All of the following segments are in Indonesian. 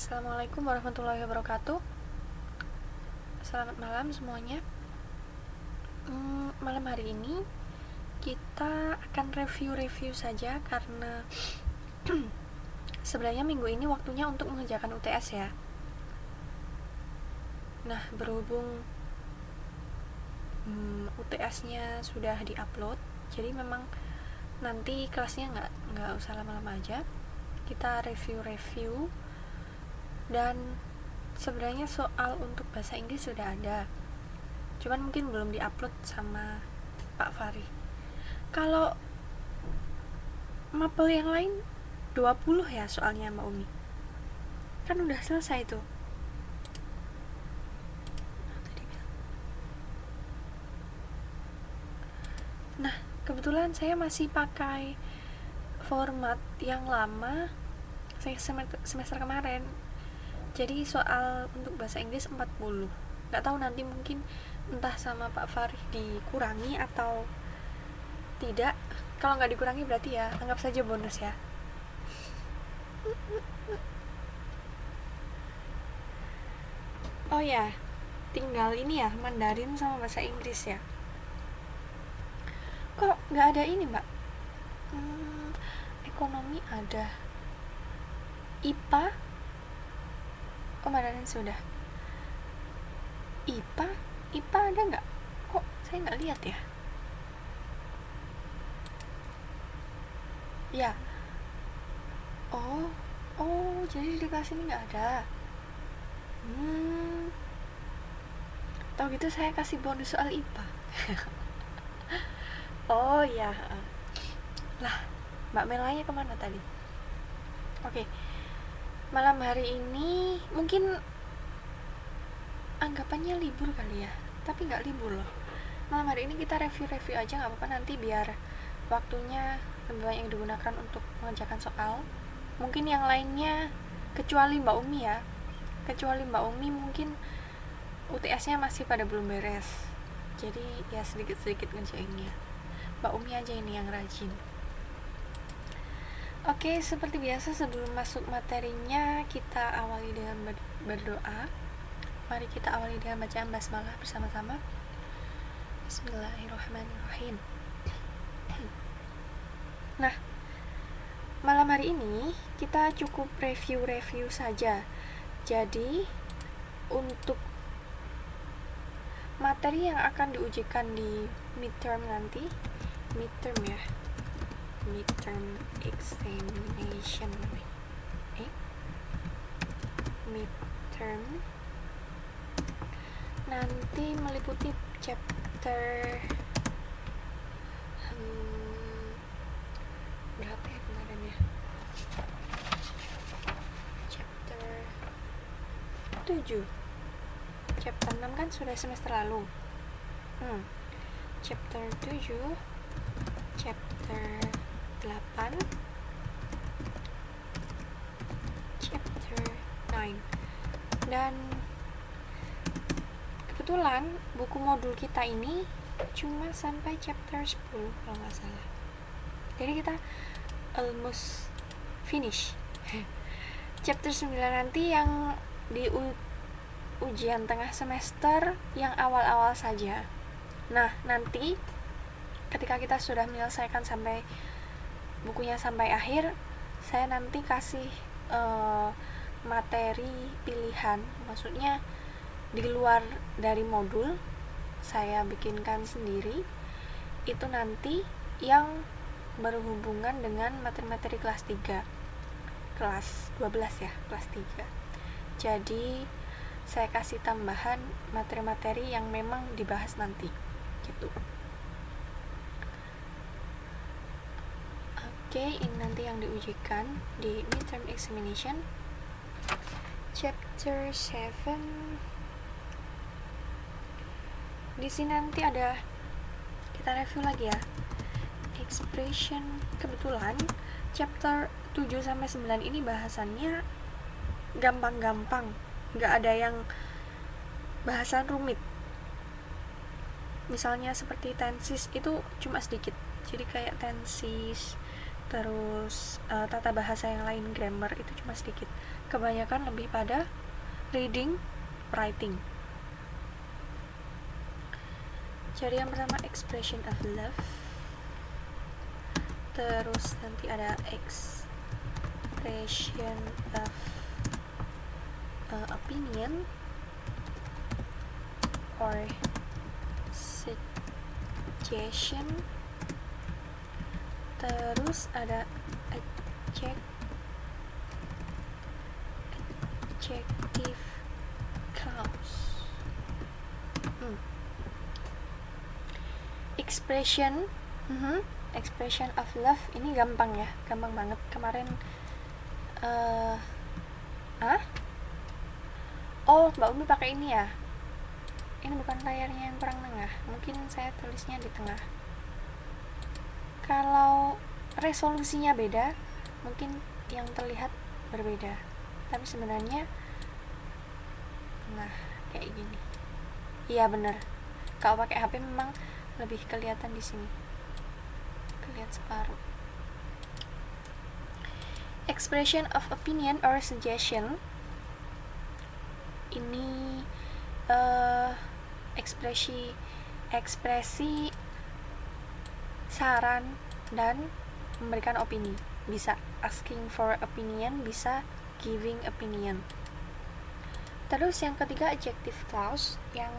Assalamualaikum warahmatullahi wabarakatuh. Selamat malam semuanya. Malam hari ini kita akan review saja karena sebenarnya minggu ini waktunya untuk mengerjakan UTS ya. Nah, berhubung UTS-nya sudah diupload, jadi memang nanti kelasnya nggak usah lama-lama aja. Kita review dan sebenarnya soal untuk bahasa Inggris sudah ada, cuman mungkin belum diupload sama Pak Fari. Kalau mapel yang lain 20 ya soalnya Mbak Umi, kan udah selesai tuh. Nah, kebetulan saya masih pakai format yang lama semester kemarin. Jadi soal untuk bahasa Inggris 40. Nggak tahu nanti mungkin entah sama Pak Fari dikurangi atau tidak. Kalau nggak dikurangi berarti ya anggap saja bonus ya. Oh ya, tinggal ini ya, Mandarin sama bahasa Inggris ya. Kok nggak ada ini Mbak? Ekonomi ada. IPA? Oh, Mandarin sudah. IPA ada nggak? Kok saya nggak lihat ya? Ya. Oh, jadi di kelas ini nggak ada. Tahu gitu saya kasih bonus soal IPA. Oh ya. Lah, Mbak Melanya kemana tadi? Oke. Malam hari ini mungkin anggapannya libur kali ya, tapi nggak libur loh. Malam hari ini kita review aja, nggak apa-apa, nanti biar waktunya lebih banyak yang digunakan untuk mengerjakan soal. Mungkin yang lainnya kecuali Mbak Umi ya, kecuali Mbak Umi mungkin UTS-nya masih pada belum beres, jadi ya sedikit-sedikit ngerjainnya. Mbak Umi aja ini yang rajin. Oke, seperti biasa sebelum masuk materinya kita awali dengan berdoa. Mari kita awali dengan bacaan basmalah bersama-sama. Bismillahirrahmanirrahim. Nah, malam hari ini kita cukup review saja. Jadi, untuk materi yang akan diujikan di midterm nanti, midterm examination, midterm nanti meliputi chapter berapa ya kemarin ya, chapter 7. Chapter 6 kan sudah semester lalu. Chapter 7, chapter 8, chapter 9. Dan kebetulan buku modul kita ini cuma sampai chapter 10 kalau nggak salah. Jadi kita almost finish. Chapter 9 nanti yang di ujian tengah semester yang awal-awal saja. Nah, nanti ketika kita sudah menyelesaikan sampai bukunya sampai akhir, saya nanti kasih materi pilihan, maksudnya di luar dari modul saya bikinkan sendiri, itu nanti yang berhubungan dengan materi-materi kelas 3, kelas 12 ya, kelas 3. Jadi saya kasih tambahan materi-materi yang memang dibahas nanti gitu. Oke, ini nanti yang diujikan di midterm examination. Chapter 7. Di sini nanti ada, kita review lagi ya, expression. Kebetulan chapter 7 sampai 9 ini bahasannya gampang-gampang, nggak ada yang bahasan rumit. Misalnya seperti tenses itu cuma sedikit, jadi kayak tenses, terus tata bahasa yang lain, grammar itu cuma sedikit. Kebanyakan lebih pada reading, writing. Jadi yang pertama expression of love, terus nanti ada expression of opinion or suggestion, terus ada adjective clause. Expression of love ini gampang ya, gampang banget. Kemarin Mbak Umi pakai ini ya. Ini bukan layarnya yang kurang tengah, mungkin saya tulisnya di tengah. Kalau resolusinya beda, mungkin yang terlihat berbeda, tapi sebenarnya kayak gini. Iya bener, kalau pakai HP memang lebih kelihatan di sini, kelihatan separuh. Expression of opinion or suggestion ini ekspresi saran dan memberikan opini. Bisa asking for opinion, bisa giving opinion. Terus yang ketiga adjective clause, yang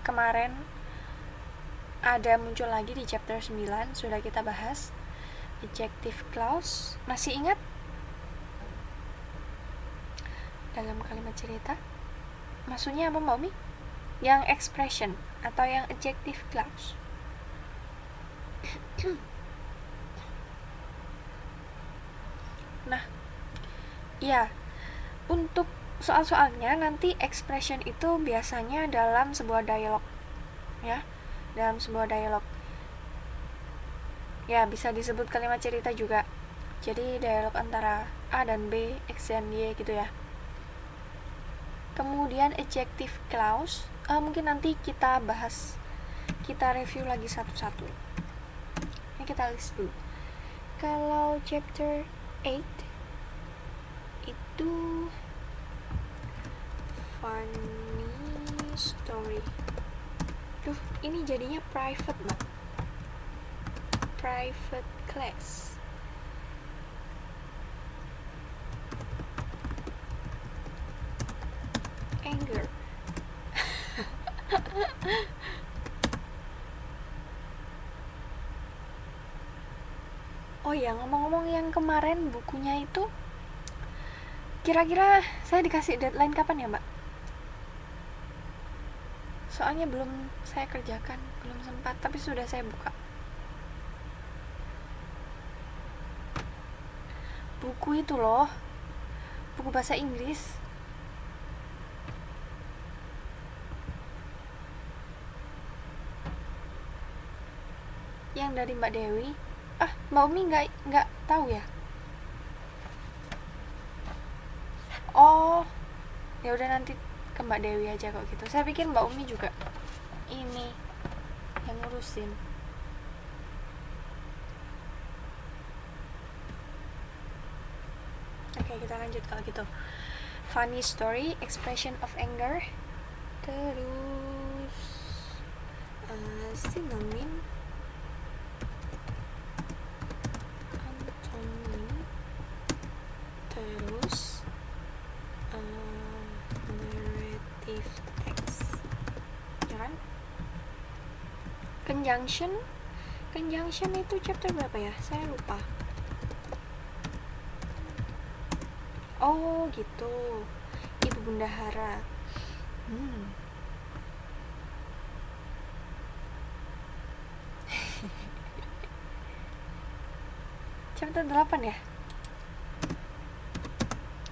kemarin ada muncul lagi di chapter 9, sudah kita bahas. Adjective clause, masih ingat? Dalam kalimat cerita maksudnya apa Mbak Umi? Yang expression atau yang adjective clause? Nah, ya, untuk soal-soalnya nanti expression itu biasanya dalam sebuah dialog, ya, dalam sebuah dialog. Ya, bisa disebut kalimat cerita juga. Jadi dialog antara A dan B, X dan Y gitu ya. Kemudian adjective clause, mungkin nanti kita bahas, kita review lagi satu-satu. Ini kita list dulu. Kalau chapter 8 itu funny story. Ini jadinya private, Mbak. Private class. Anger. Oh ya, ngomong-ngomong yang kemarin bukunya itu, kira-kira saya dikasih deadline kapan ya, Mbak? Soalnya belum saya kerjakan, belum sempat, tapi sudah saya buka. Buku itu loh, buku bahasa Inggris. Yang dari Mbak Dewi. Mbak Umi nggak tahu ya? Oh, ya udah nanti ke Mbak Dewi aja kok gitu. Saya pikir Mbak Umi juga ini yang ngurusin. Oke, kita lanjut kalau gitu. Funny story, expression of anger, terus synonym, antonym, terus narrative text, ya kan? Conjunction itu chapter berapa ya? Saya lupa. Oh gitu, Ibu Bendahara. Chapter 8 ya?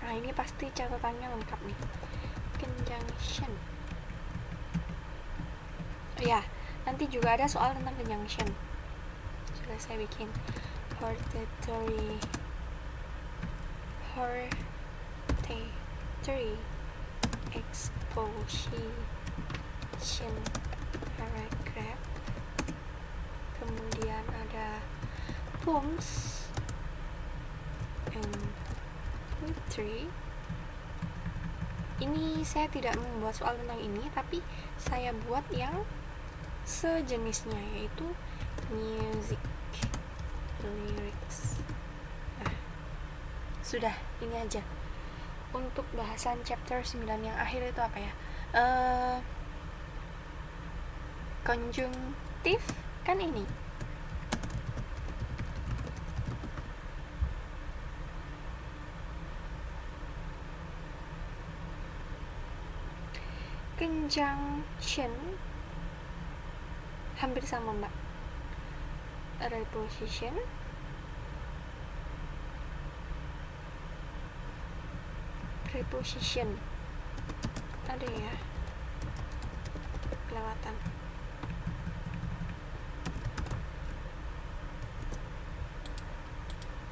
Nah ini pasti catatannya lengkap nih. Conjunction. Ya, nanti juga ada soal tentang conjunction. Sudah saya bikin. Hortatory, exposition, paragraph. Kemudian ada poems, and poetry. Ini saya tidak membuat soal tentang ini, tapi saya buat yang sejenisnya, yaitu music lyrics. Nah, sudah, ini aja untuk bahasan chapter 9 yang akhir itu apa ya? Konjungtif kan ini. Conjunction hampir sama, Mbak. Preposition, preposition ada ya, kelewatan.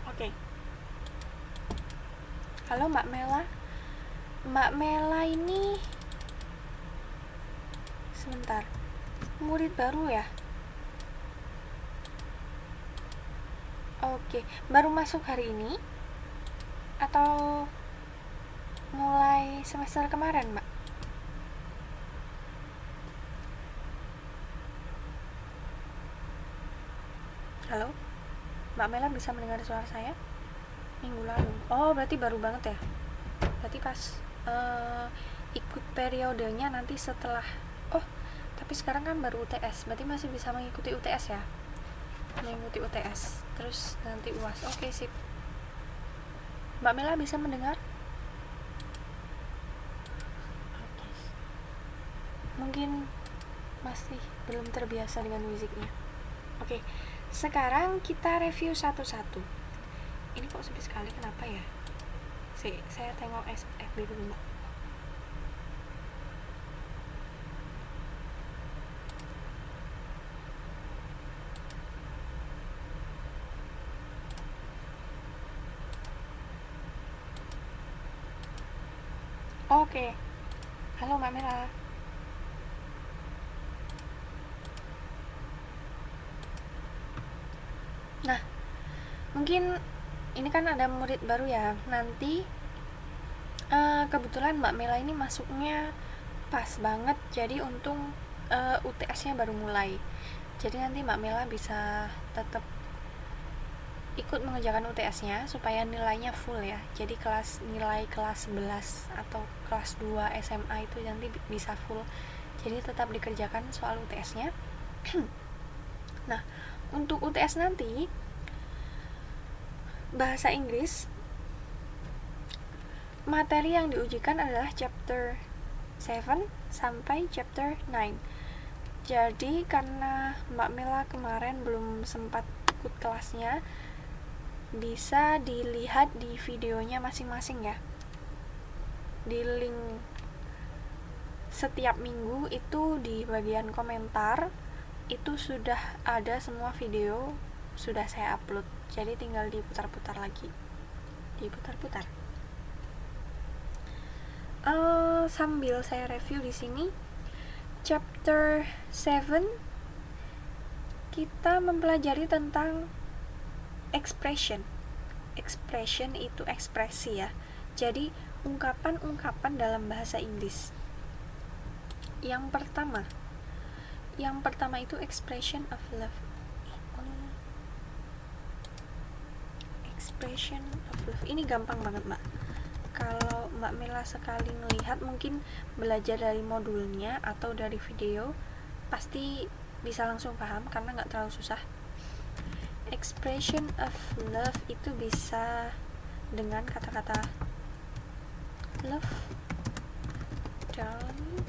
Oke. Halo Mbak Mela. Mbak Mela ini sebentar, murid baru ya? Oke, baru masuk hari ini atau mulai semester kemarin, Mbak? Halo? Mbak Mela bisa mendengar suara saya? Minggu lalu. Oh, berarti baru banget ya? Berarti pas ikut periodenya nanti setelah. Oh, tapi sekarang kan baru UTS, berarti masih bisa mengikuti UTS ya? Mengikuti UTS, terus nanti UAS. Oke, sip. Mbak Mela bisa mendengar? Oke. Mungkin masih belum terbiasa dengan musiknya. Oke, sekarang kita review satu-satu. Ini kok sepi sekali, kenapa ya? Saya tengok FB dulu, Mbak. Oke. Halo Mbak Mela. Nah, mungkin ini kan ada murid baru ya. Nanti kebetulan Mbak Mela ini masuknya pas banget. Jadi untung UTS-nya baru mulai. Jadi nanti Mbak Mela bisa tetap ikut mengerjakan UTS-nya supaya nilainya full ya. Jadi nilai kelas 11 atau kelas 2 SMA itu nanti bisa full. Jadi tetap dikerjakan soal UTS-nya. Nah, untuk UTS nanti bahasa Inggris, materi yang diujikan adalah chapter 7 sampai chapter 9. Jadi karena Mbak Mela kemarin belum sempat ikut kelasnya, bisa dilihat di videonya masing-masing ya. Di link setiap minggu itu di bagian komentar itu sudah ada semua video, sudah saya upload. Jadi tinggal diputar-putar lagi. Diputar-putar. Sambil saya review di sini, chapter 7 kita mempelajari tentang expression. Expression itu ekspresi ya. Jadi ungkapan-ungkapan dalam bahasa Inggris. Yang pertama itu expression of love. Expression of love. Ini gampang banget, Mbak. Kalau Mbak Mela sekali melihat, mungkin belajar dari modulnya atau dari video, pasti bisa langsung paham karena nggak terlalu susah. Expression of love itu bisa dengan kata-kata love, darling,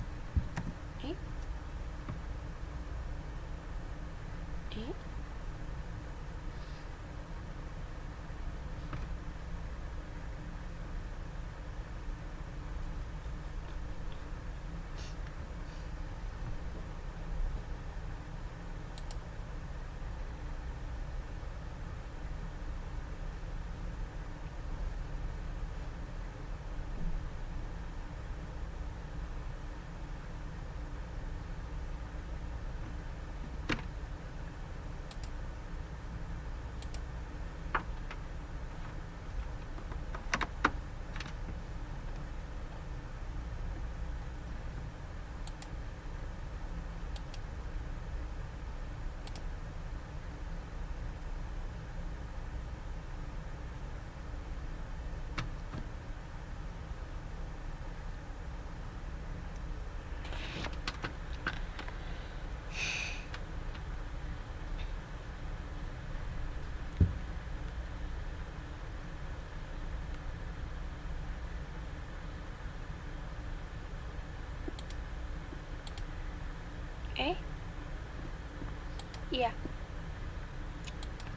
Iya,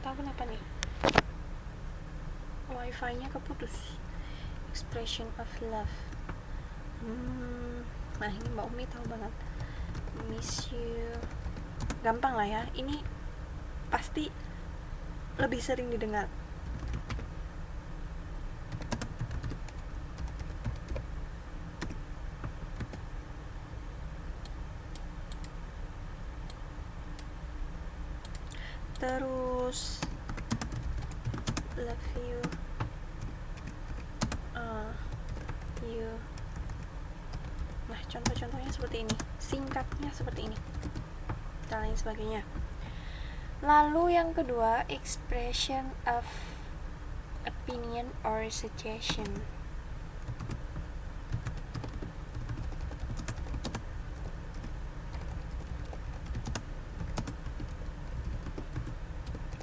tahu kenapa nih, wifi-nya keputus. Expression of love. Nah ini Mbak Umi tahu banget. Miss you. Gampang lah ya, ini pasti lebih sering didengar. Terus love you, you. Nah contoh-contohnya seperti ini, singkatnya seperti ini, dan lain sebagainya. Lalu yang kedua, expression of opinion or suggestion.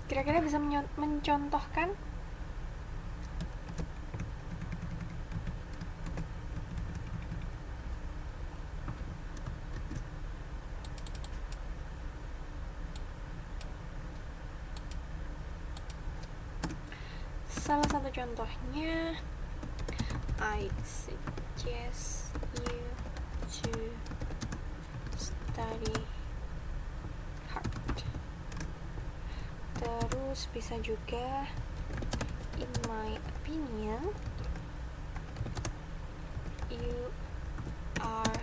Kira-kira bisa mencontohkan? Salah satu contohnya, I suggest you to study hard. Terus bisa juga, in my opinion, you are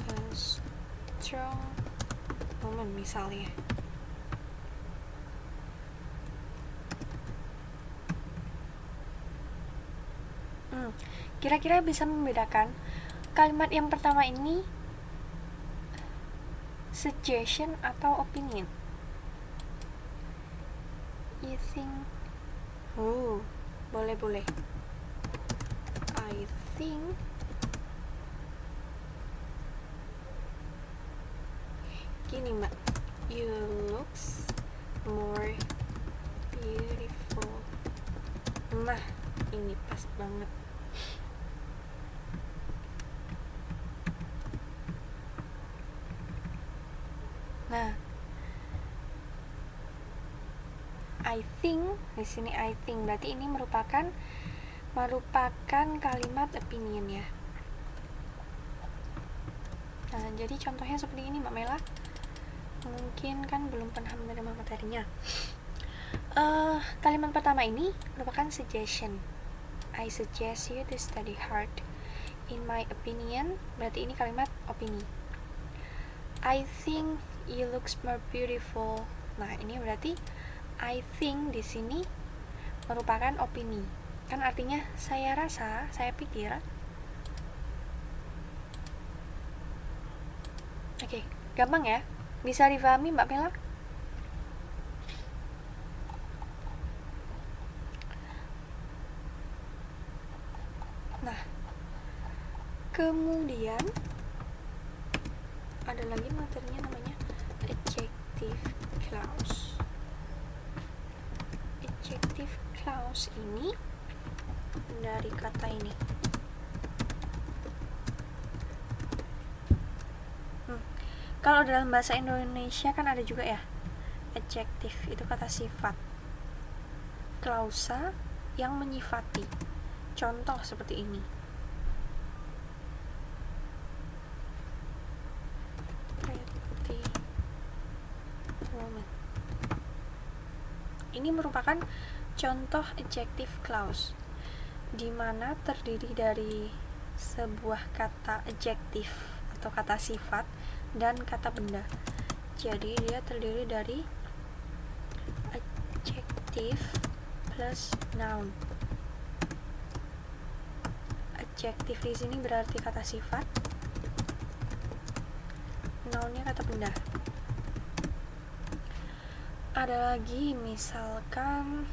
a strong woman, misalnya. Kira-kira bisa membedakan kalimat yang pertama ini suggestion atau opinion? You think? Boleh. I think gini Mbak, you looks more beautiful. Nah, ini pas banget. Nah, I think, di sini I think berarti ini merupakan kalimat opinion ya. Nah, jadi contohnya seperti ini Mbak Mela. Mungkin kan belum pernah menerima materinya. Kalimat pertama ini merupakan suggestion. I suggest you to study hard. In my opinion, berarti ini kalimat opini. I think you looks more beautiful. Nah, ini berarti I think di sini merupakan opini. Kan artinya saya rasa, saya pikir. Oke, gampang ya? Bisa dipahami Mbak Mela? Nah, kemudian ada lagi materinya namanya adjective clause. Adjective clause ini dari kata ini. Kalau dalam bahasa Indonesia kan ada juga ya, adjective itu kata sifat, klausa yang menyifati. Contoh seperti ini. Pretty woman. Ini merupakan contoh adjective clause, di mana terdiri dari sebuah kata adjektif atau kata sifat dan kata benda. Jadi dia terdiri dari adjective plus noun. Adjektif di sini berarti kata sifat, nounnya kata benda. Ada lagi misalkan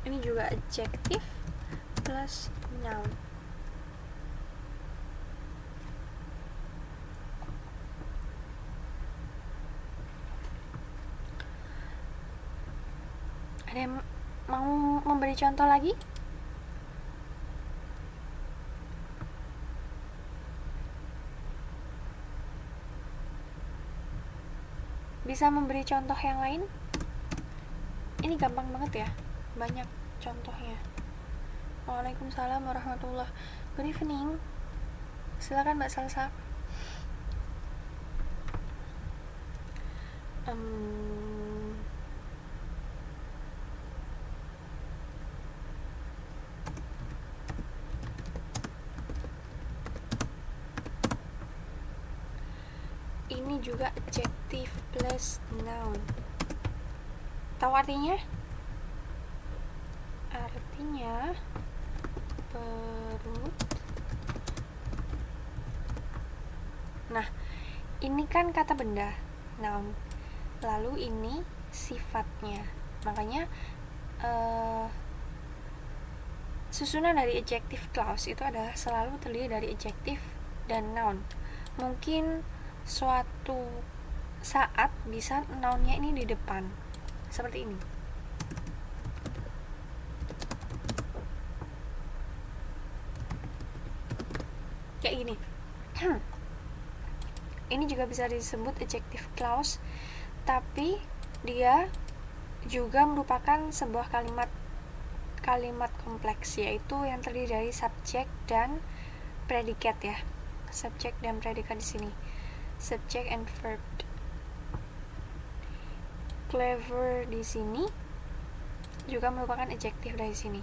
ini juga adjektif plus noun. Ada yang mau memberi contoh lagi? Bisa memberi contoh yang lain? Ini gampang banget ya, banyak contohnya. Waalaikumsalam warahmatullahi. Good evening. Silakan Mbak Salsa. Ini juga adjective plus noun. Tahu artinya? Artinya perut. Nah, ini kan kata benda, noun. Lalu ini sifatnya. Makanya susunan dari adjective clause itu adalah selalu terdiri dari adjective dan noun. Mungkin suatu saat bisa nounnya ini di depan, seperti ini. Kayak gini. Ini juga bisa disebut adjective clause, tapi dia juga merupakan sebuah kalimat kompleks, yaitu yang terdiri dari subjek dan predikat ya. Subjek dan predikat di sini. Subject and verb. Clever di sini juga merupakan adjective dari sini.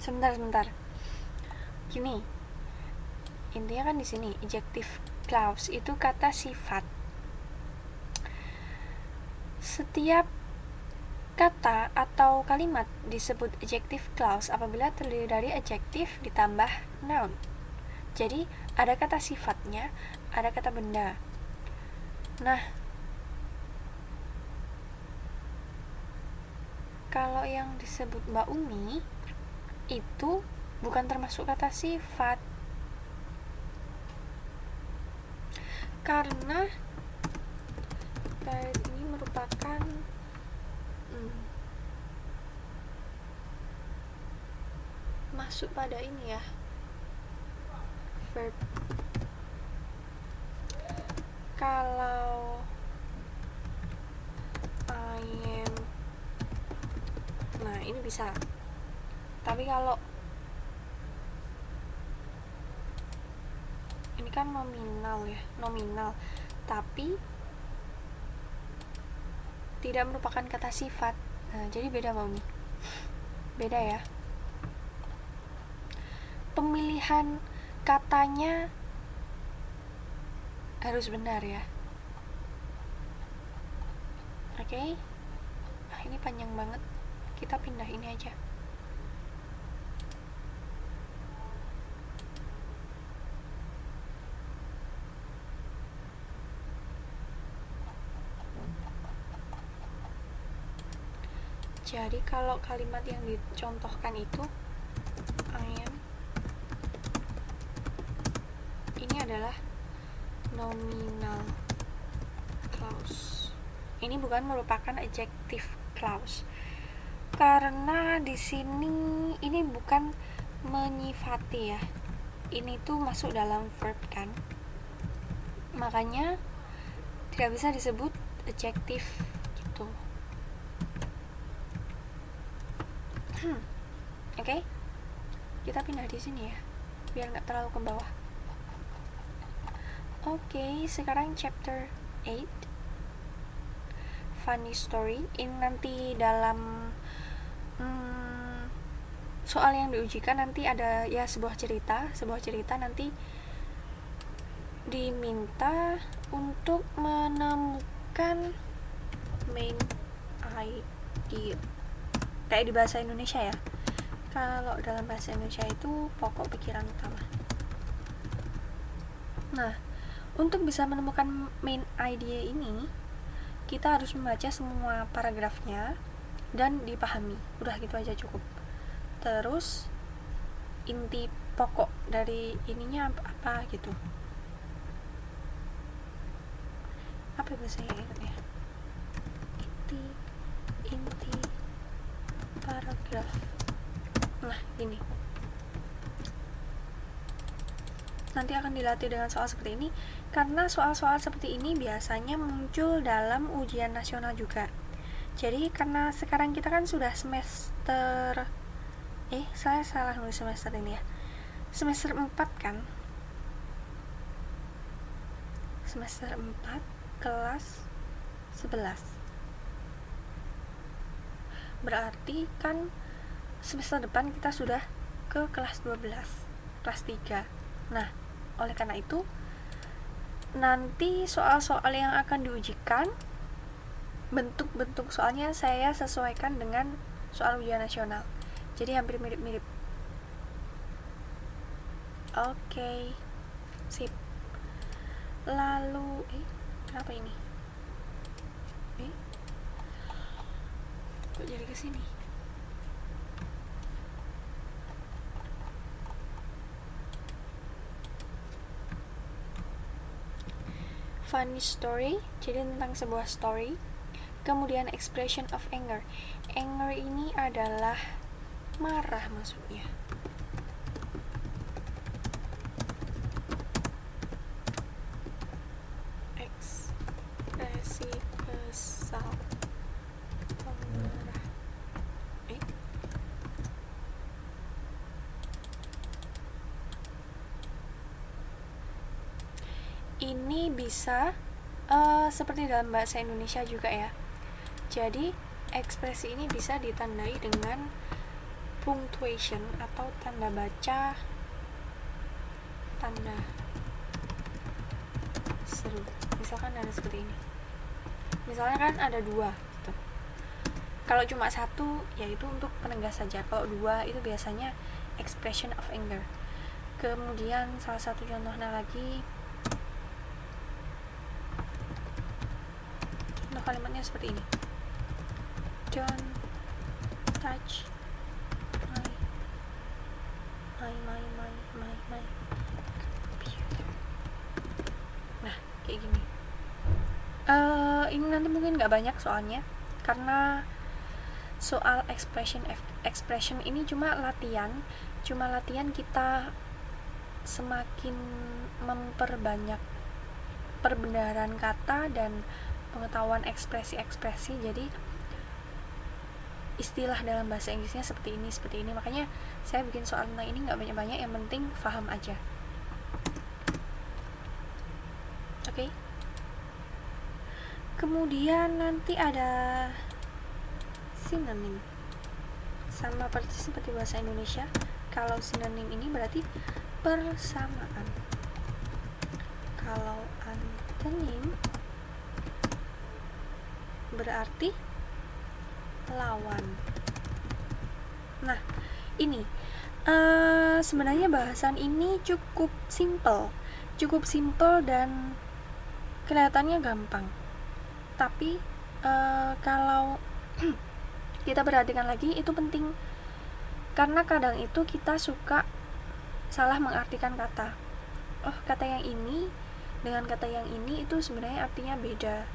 Sebentar. Gini. Intinya kan di sini adjective clause itu kata sifat. Setiap kata atau kalimat disebut adjective clause apabila terdiri dari adjective ditambah noun. Jadi ada kata sifatnya, ada kata benda. Nah, kalau yang disebut Mbak Umi itu bukan termasuk kata sifat, karena tadi ini merupakan masuk pada ini ya, verb. Kalau I am, nah ini bisa. Tapi kalau ini kan nominal ya, tapi tidak merupakan kata sifat. Nah, jadi beda Mami. Beda ya. Pemilihan katanya harus benar ya. Oke. Nah, ini panjang banget. Kita pindah ini aja. Jadi kalau kalimat yang dicontohkan itu I am, ini adalah nominal clause. Ini bukan merupakan adjective clause. Karena di sini ini bukan menyifati ya. Ini tuh masuk dalam verb kan. Makanya tidak bisa disebut adjective gitu. Oke? Kita pindah di sini ya, biar nggak terlalu ke bawah. Oke, sekarang chapter 8, funny story. Ini nanti dalam soal yang diujikan nanti ada ya sebuah cerita nanti diminta untuk menemukan main idea. Kayak di bahasa Indonesia ya. Kalau dalam bahasa Indonesia itu pokok pikiran utama. Nah, untuk bisa menemukan main idea ini, kita harus membaca semua paragrafnya dan dipahami. Udah gitu aja cukup. Terus inti pokok dari ininya apa gitu. apa bahasanya ya? Inti paragraf. Nah, ini nanti akan dilatih dengan soal seperti ini, karena soal-soal seperti ini biasanya muncul dalam ujian nasional juga. Jadi karena sekarang kita kan sudah semester saya salah nulis semester ini ya, semester 4 kan, semester 4 kelas 11, berarti kan semester depan kita sudah ke kelas 12, kelas 3. Nah, oleh karena itu nanti soal-soal yang akan diujikan, bentuk-bentuk soalnya saya sesuaikan dengan soal ujian nasional, jadi hampir mirip-mirip. Oke, sip. Lalu kenapa ini? Kok jadi kesini? Funny story, jadi tentang sebuah story. Kemudian expression of anger. Anger ini adalah marah maksudnya. Ekspresi kesal, marah. Ini bisa seperti dalam bahasa Indonesia juga ya. Jadi ekspresi ini bisa ditandai dengan punctuation atau tanda baca, tanda seru. Misalkan ada seperti ini. Misalnya kan ada 2 gitu. Kalau cuma 1 yaitu untuk penegas saja. Kalau 2 itu biasanya expression of anger. Kemudian salah satu contohnya lagi, kalimatnya seperti ini. Don't touch my computer. Nah, kayak gini. Ini nanti mungkin nggak banyak soalnya, karena soal expression ini cuma latihan kita semakin memperbanyak perbenaran kata dan pengetahuan ekspresi-ekspresi. Jadi istilah dalam bahasa Inggrisnya seperti ini. Makanya saya bikin soal tentang ini nggak banyak-banyak, yang penting paham aja. Oke. Kemudian nanti ada sinonim, sama persis seperti bahasa Indonesia. Kalau sinonim ini berarti persamaan. Kalau antonim berarti lawan. Nah, ini sebenarnya bahasan ini cukup simple dan kelihatannya gampang. Tapi kalau kita perhatikan lagi, itu penting, karena kadang itu kita suka salah mengartikan kata. Kata yang ini dengan kata yang ini itu sebenarnya artinya beda,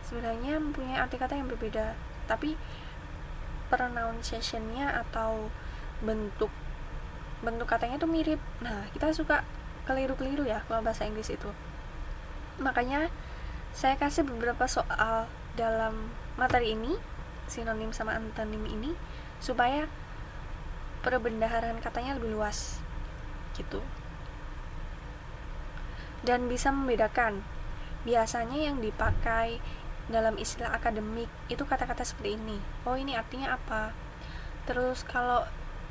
sebenarnya mempunyai arti kata yang berbeda, tapi pronunciation-nya atau bentuk katanya itu mirip. Nah, kita suka keliru-keliru ya kalau bahasa Inggris itu. Makanya saya kasih beberapa soal dalam materi ini, sinonim sama antonim ini, supaya perbendaharaan katanya lebih luas gitu, dan bisa membedakan. Biasanya yang dipakai dalam istilah akademik itu kata-kata seperti ini. Ini artinya apa? Terus kalau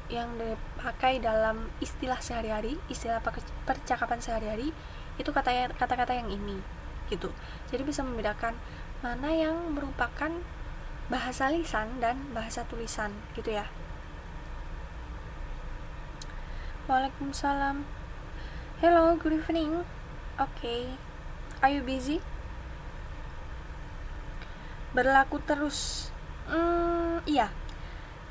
yang dipakai dalam istilah sehari-hari, istilah percakapan sehari-hari, itu kata-kata yang ini gitu. Jadi bisa membedakan mana yang merupakan bahasa lisan dan bahasa tulisan gitu ya. Waalaikumsalam. Hello, good evening. Okay. Are you busy? Berlaku terus. Iya.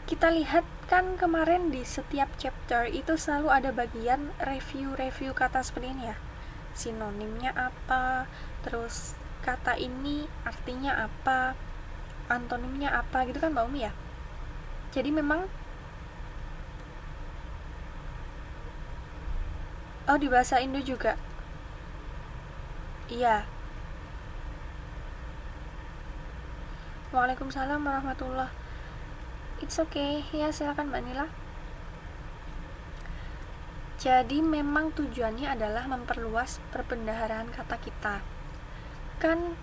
Kita lihat kan kemarin di setiap chapter itu selalu ada bagian review kata seperti ini ya. sinonimnya apa, terus kata ini artinya apa, antonimnya apa gitu kan Mbak Umi ya. Jadi memang di bahasa Indo juga. Iya. Waalaikumsalam warahmatullah. It's okay. Ya, silakan Mbak Nila. Jadi memang tujuannya adalah memperluas perbendaharaan kata kita. Kan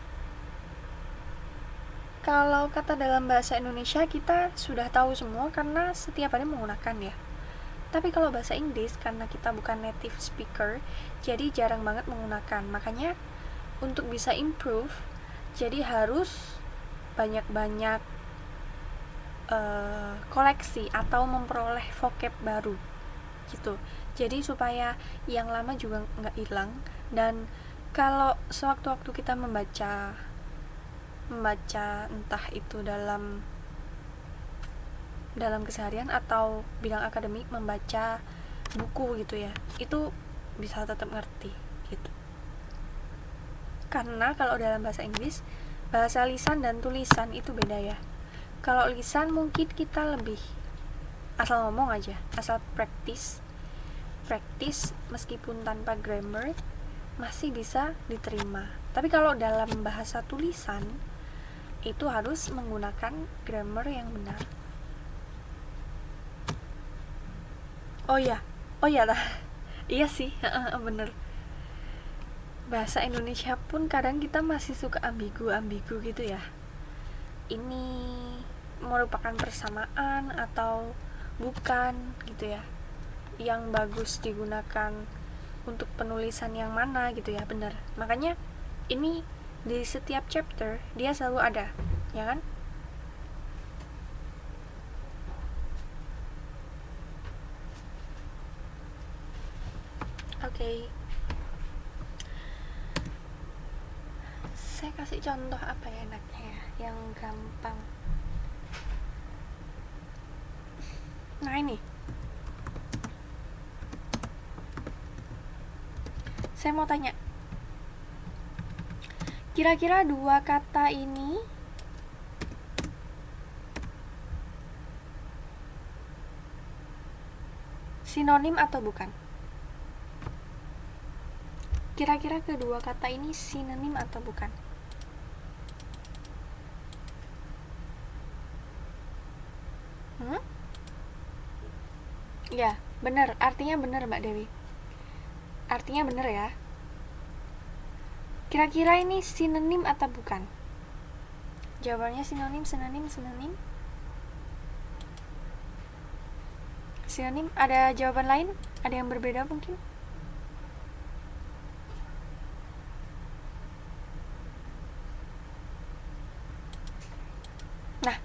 kalau kata dalam bahasa Indonesia kita sudah tahu semua karena setiap hari menggunakan ya. Tapi kalau bahasa Inggris karena kita bukan native speaker, jadi jarang banget menggunakan. Makanya untuk bisa improve, jadi harus banyak-banyak koleksi atau memperoleh vocab baru gitu. Jadi supaya yang lama juga nggak hilang. Dan kalau sewaktu-waktu kita membaca entah itu dalam keseharian atau bidang akademik, membaca buku gitu ya, itu bisa tetap ngerti gitu. Karena kalau dalam bahasa Inggris, bahasa lisan dan tulisan itu beda ya. Kalau lisan mungkin kita lebih asal ngomong aja, asal practice meskipun tanpa grammar masih bisa diterima. Tapi kalau dalam bahasa tulisan itu harus menggunakan grammar yang benar. Oh ya lah. Iya sih, bener. Bahasa Indonesia pun kadang kita masih suka ambigu gitu ya. Ini merupakan persamaan atau bukan gitu ya. Yang bagus digunakan untuk penulisan yang mana gitu ya, bener. Makanya ini di setiap chapter dia selalu ada, ya kan? Oke. Saya kasih contoh apa ya enaknya ya, yang gampang. Nah ini, saya mau tanya, kira-kira dua kata ini sinonim atau bukan? Kira-kira kedua kata ini sinonim atau bukan? Ya, benar. Artinya benar Mbak Dewi. Artinya benar ya. Kira-kira ini sinonim atau bukan? Jawabannya sinonim. Sinonim. Ada jawaban lain? Ada yang berbeda mungkin? Nah,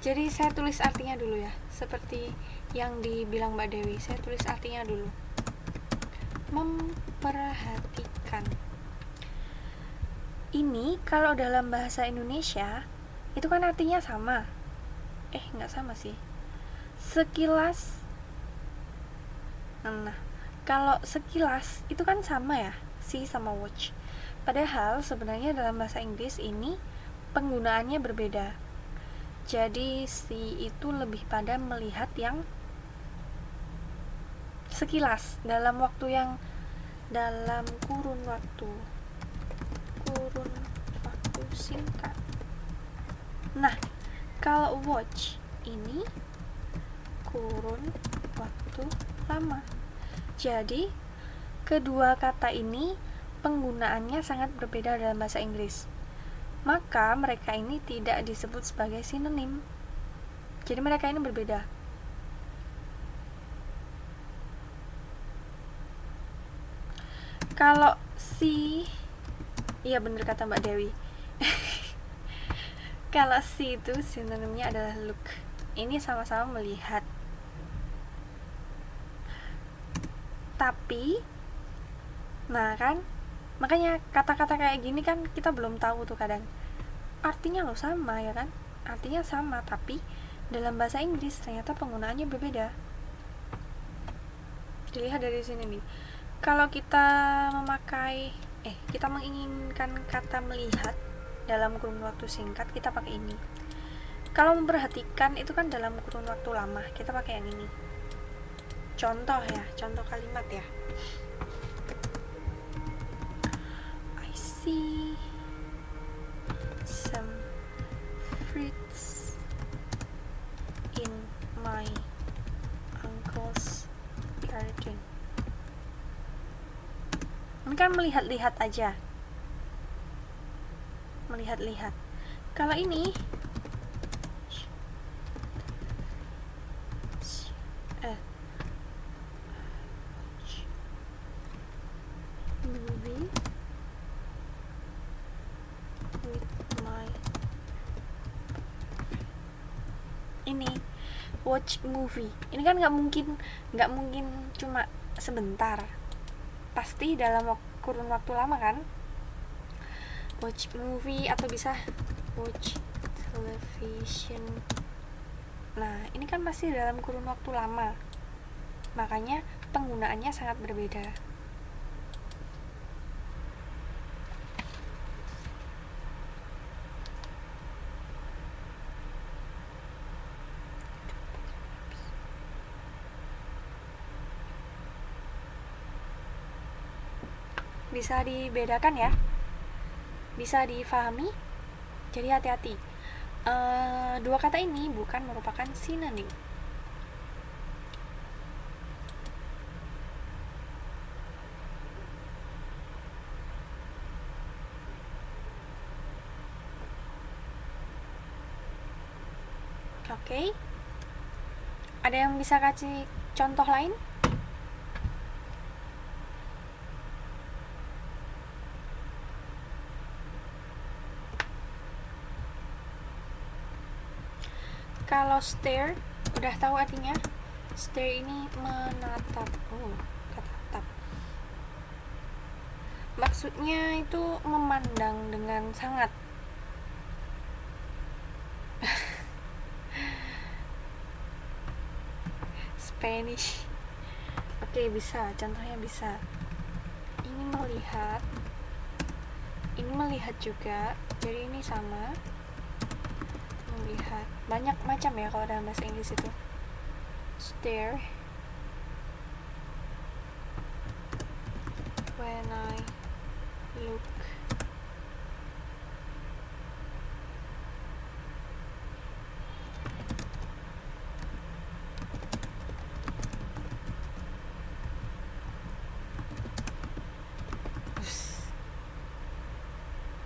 jadi saya tulis artinya dulu ya. Seperti yang dibilang Mbak Dewi, saya tulis artinya dulu. Memperhatikan. Ini kalau dalam bahasa Indonesia itu kan artinya sama. Nggak sama sih. Sekilas. Nah, kalau sekilas itu kan sama ya, see sama watch. Padahal sebenarnya dalam bahasa Inggris ini penggunaannya berbeda. Jadi see itu lebih pada melihat yang sekilas dalam kurun waktu singkat. Nah, kalau watch ini kurun waktu lama. Jadi kedua kata ini penggunaannya sangat berbeda dalam bahasa Inggris. Maka mereka ini tidak disebut sebagai sinonim. Jadi mereka ini berbeda. Kalau si, iya bener kata Mbak Dewi. Kalau si itu sinonimnya adalah look. Ini sama-sama melihat. Tapi, nah kan, makanya kata-kata kayak gini kan kita belum tahu tuh kadang. Artinya loh sama ya kan? Artinya sama, tapi dalam bahasa Inggris ternyata penggunaannya berbeda. Dilihat dari sini nih. Kalau kita kita menginginkan kata melihat dalam kurun waktu singkat, kita pakai ini. Kalau memperhatikan itu kan dalam kurun waktu lama, kita pakai yang ini. Contoh ya, contoh kalimat ya. I see some fruits in my uncle's garden. Ini kan melihat-lihat aja, melihat-lihat. Kalau ini movie with my ini watch movie, ini kan nggak mungkin cuma sebentar, pasti dalam kurun waktu lama kan. Watch movie atau bisa watch television. Nah, ini kan masih dalam kurun waktu lama, makanya penggunaannya sangat berbeda. Bisa dibedakan ya, bisa difahami, jadi hati-hati. Dua kata ini bukan merupakan sinonim. Oke. Ada yang bisa kasih contoh lain? Kalau stare, udah tahu artinya? Stare ini menatap. Tatap. Maksudnya itu memandang dengan sangat. Spanish. Oke, bisa. Contohnya bisa. Ini melihat juga. Jadi ini sama. Melihat. Banyak macam ya kalau dalam bahasa Inggris itu. Stare. When I look.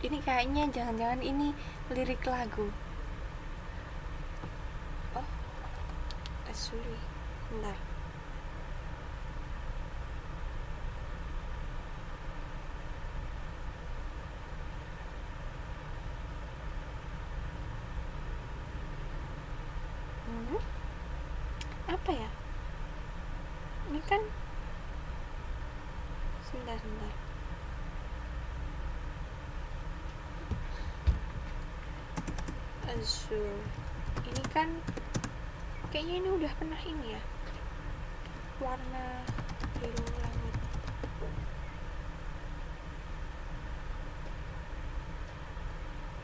Ini kayaknya jangan-jangan ini lirik lagu. Oh, sorry, bentar. Apa ya? Ini kan sebentar. Azure. Ini kan kayaknya ini udah pernah ini ya. Warna biru langit.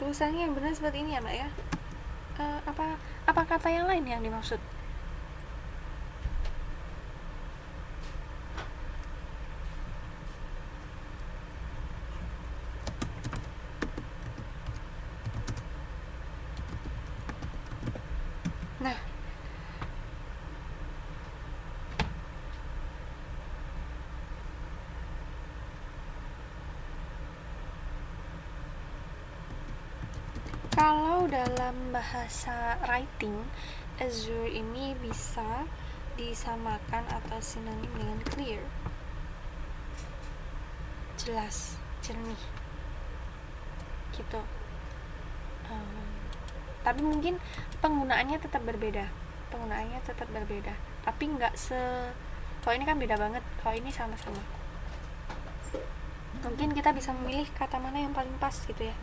Tulisannya yang benar seperti ini ya, Mbak ya. Apa kata yang lain yang dimaksud? Nah, kalau dalam bahasa writing, azure ini bisa disamakan atau sinonim dengan clear. Jelas, jernih. Gitu. Tapi mungkin penggunaannya tetap berbeda. Tapi nggak kalau ini kan beda banget. Kalau ini sama-sama. Mungkin kita bisa memilih kata mana yang paling pas gitu ya.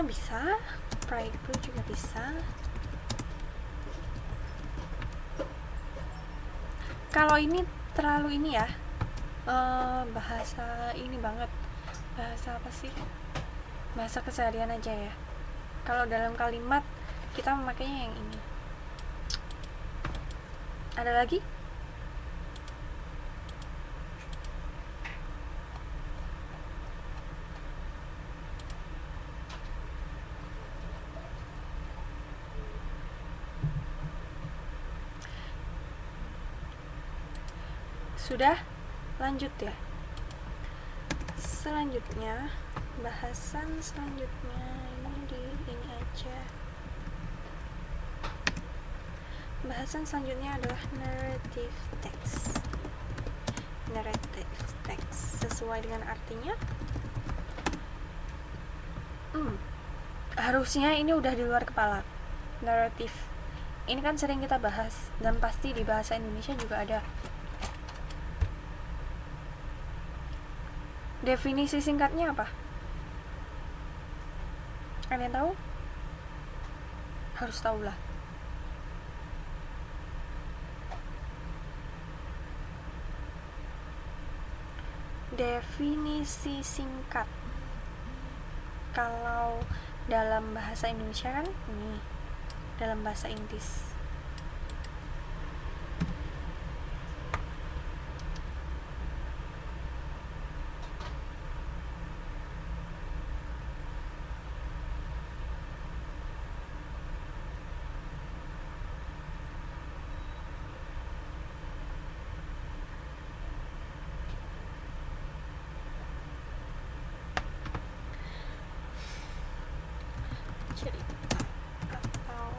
Bisa, praiku juga bisa. Kalau ini terlalu ini ya, bahasa ini banget, bahasa apa sih, bahasa keseharian aja ya. Kalau dalam kalimat kita memakainya yang ini. Ada lagi? Sudah? Lanjut ya. Selanjutnya, bahasan selanjutnya ini aja. Bahasan selanjutnya adalah narrative text. Narrative text sesuai dengan artinya. Harusnya ini udah di luar kepala. Narrative. Ini kan sering kita bahas dan pasti di bahasa Indonesia juga ada. Definisi singkatnya apa? Ada yang tahu? Harus tahu lah. Definisi singkat. Kalau dalam bahasa Indonesia kan ini, dalam bahasa Inggris. Cerita atau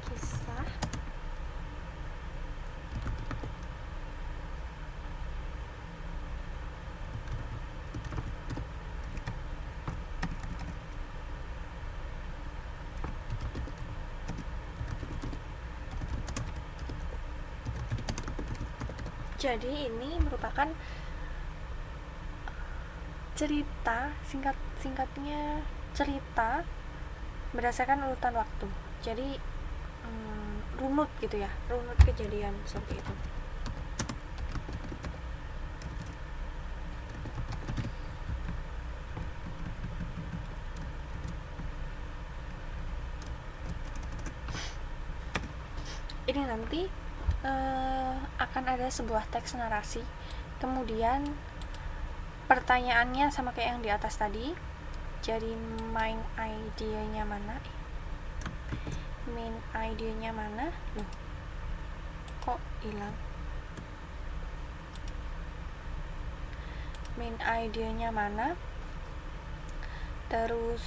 kisah jadi ini merupakan cerita, singkatnya cerita berdasarkan urutan waktu. Jadi runut gitu ya, runut kejadian seperti itu. Ini nanti akan ada sebuah teks narasi, kemudian pertanyaannya sama kayak yang di atas tadi. Jadi main idenya mana? Loh, kok hilang? Main idenya mana? Terus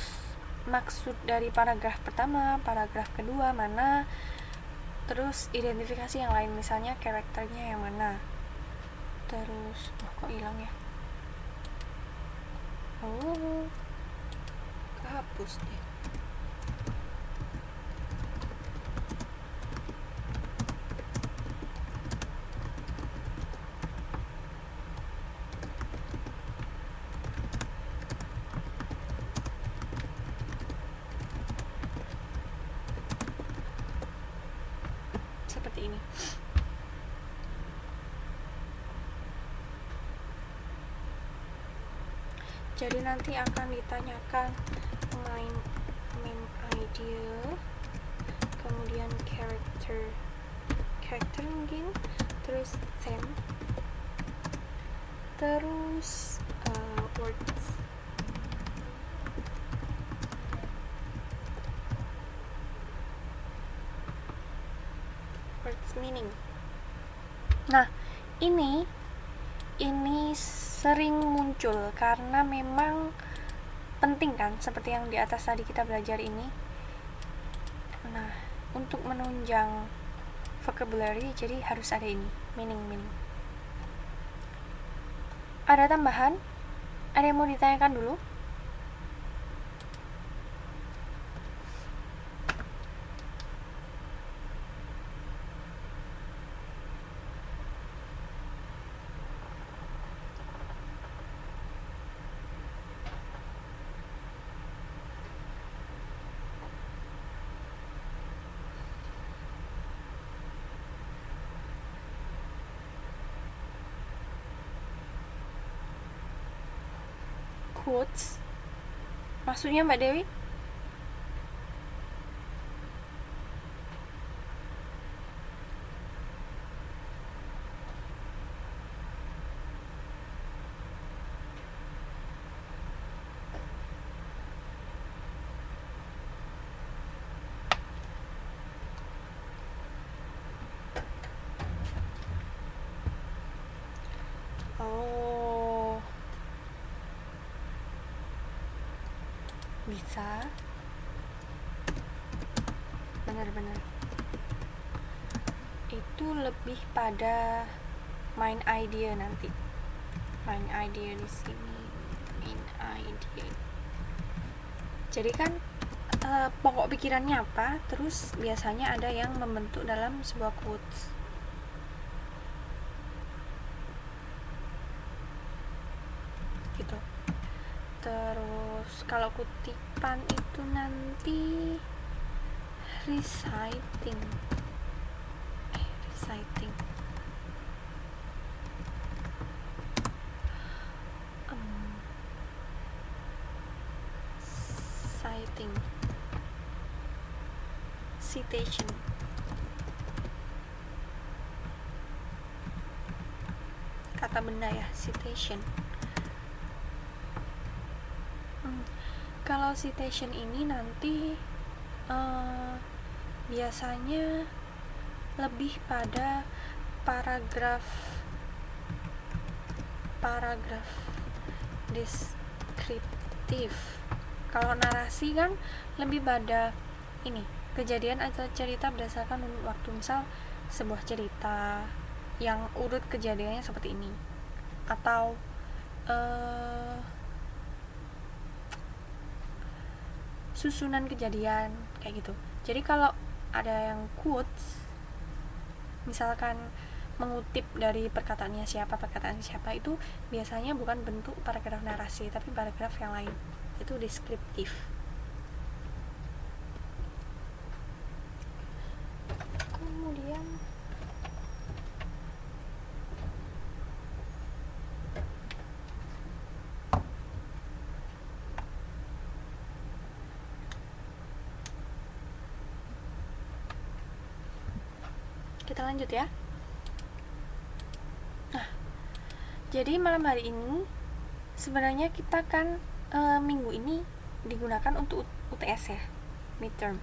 maksud dari paragraf pertama, paragraf kedua mana? Terus identifikasi yang lain, misalnya karakternya yang mana? Terus kok hilang ya? Kehapus deh. Seperti ini. Jadi nanti akan ditanyakan main idea, kemudian karakter mungkin, terus theme, terus words meaning. Nah, ini sering muncul karena memang penting kan, seperti yang di atas tadi kita belajar ini. Nah, untuk menunjang vocabulary jadi harus ada ini, meaning. Ada tambahan? Ada yang mau ditanyakan dulu? quotes? Maksudnya Mbak Dewi? Oh, bisa. Benar-benar. Itu lebih pada main idea nanti. Main idea di sini. Main idea. Jadi kan pokok pikirannya apa, terus biasanya ada yang membentuk dalam sebuah quotes. Gitu. Terus kalau kutipan itu nanti reciting. Citation. Kata benda ya, citation. Kalau citation ini nanti biasanya lebih pada paragraf deskriptif. Kalau narasi kan lebih pada ini, kejadian atau cerita berdasarkan waktu. Misal sebuah cerita yang urut kejadiannya seperti ini, atau susunan kejadian kayak gitu. Jadi kalau ada yang quotes, misalkan mengutip dari perkataan siapa, itu biasanya bukan bentuk paragraf narasi, tapi paragraf yang lain, itu deskriptif. Kemudian kita lanjut ya. Nah, jadi malam hari ini sebenarnya kita kan minggu ini digunakan untuk UTS ya, midterm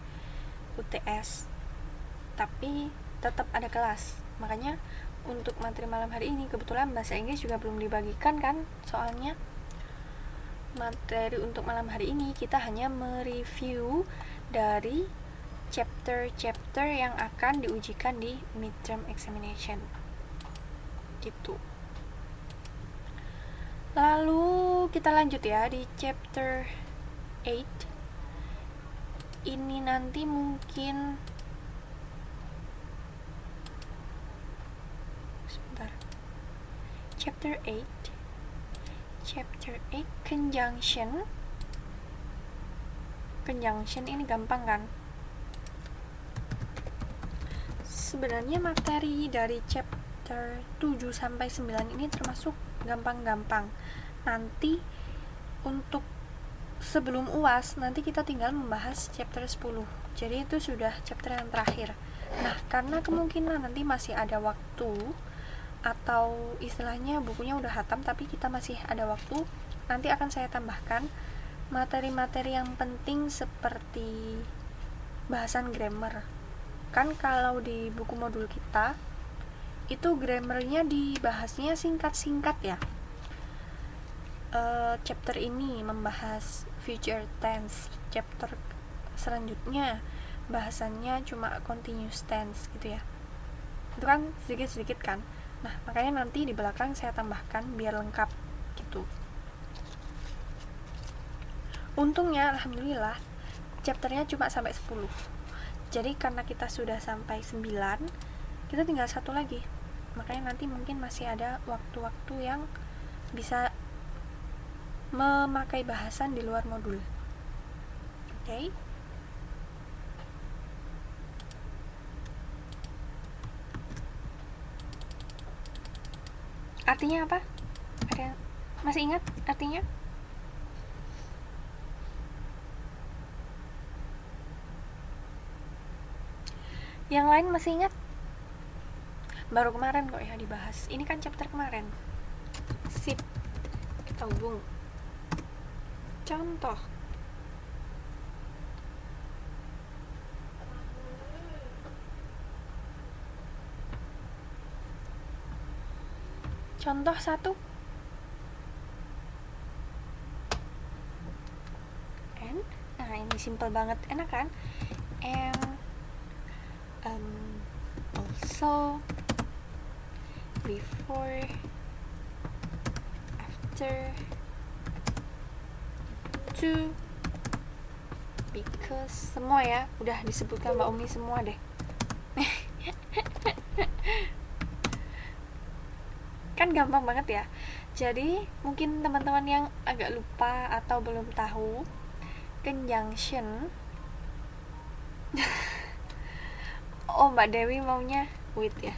UTS, tapi tetap ada kelas. Makanya untuk materi malam hari ini kebetulan bahasa Inggris juga belum dibagikan kan, soalnya materi untuk malam hari ini kita hanya mereview dari chapter yang akan diujikan di midterm examination gitu. Lalu kita lanjut ya di chapter 8. Ini nanti mungkin sebentar. Chapter 8 conjunction ini gampang kan? Sebenarnya materi dari chapter 7 sampai 9 ini termasuk gampang-gampang. Nanti untuk sebelum UAS nanti kita tinggal membahas chapter 10. Jadi itu sudah chapter yang terakhir. Nah, karena kemungkinan nanti masih ada waktu, atau istilahnya bukunya udah hatam tapi kita masih ada waktu, nanti akan saya tambahkan materi-materi yang penting seperti bahasan grammar. Kan kalau di buku modul kita itu grammarnya dibahasnya singkat-singkat ya. Chapter ini membahas future tense, chapter selanjutnya bahasannya cuma continuous tense gitu ya. Itu kan sedikit-sedikit kan. Nah, makanya nanti di belakang saya tambahkan biar lengkap gitu. Untungnya alhamdulillah chapternya cuma sampai 10. Jadi karena kita sudah sampai 9, kita tinggal satu lagi. Makanya nanti mungkin masih ada waktu-waktu yang bisa memakai bahasan di luar modul. Oke? Artinya apa? Ada masih ingat artinya? Yang lain masih ingat? Baru kemarin kok ya dibahas. Ini kan chapter kemarin. Sip. Kita hubung. Contoh. Contoh 1. And, nah ini simple banget, enak kan? And also before, after, to, because, semua ya, udah disebutkan Mbak Umi semua deh. Kan gampang banget ya. Jadi mungkin teman-teman yang agak lupa atau belum tahu, conjunction oh Mbak Dewi maunya wait ya,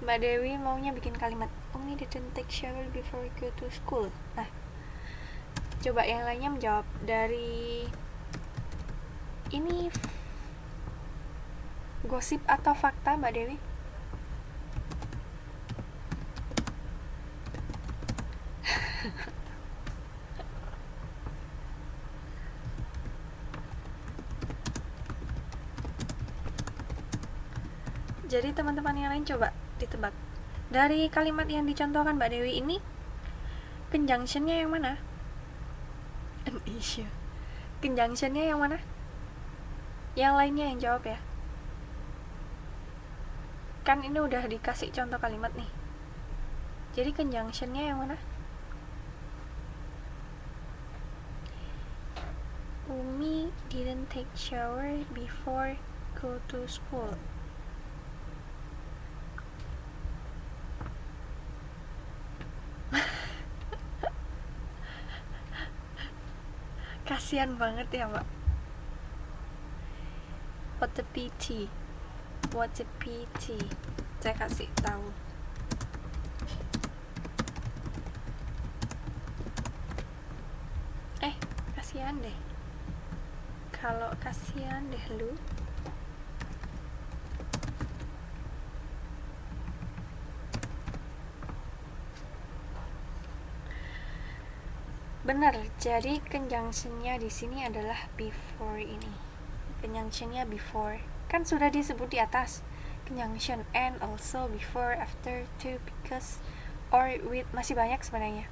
Mbak Dewi maunya bikin kalimat Umi didn't take shower before go to school. Nah, coba yang lainnya menjawab dari ini gosip atau fakta Mbak Dewi? Jadi teman-teman yang lain coba ditebak. Dari kalimat yang dicontohkan Mbak Dewi ini, conjunctionnya yang mana? An issue. Conjunctionnya yang mana? Yang lainnya yang jawab ya. Kan ini udah dikasih contoh kalimat nih. Jadi conjunctionnya yang mana? Umi didn't take shower before go to school. Kasian banget ya Mbak. What a pity. What a pity. Saya kasih tahu. Kasian deh. Kalau kasian deh lu. Benar, jadi conjunctionnya di sini adalah before ini. Conjunctionnya before. Kan sudah disebut di atas. Conjunction and, also, before, after, to, because, or with, masih banyak sebenarnya.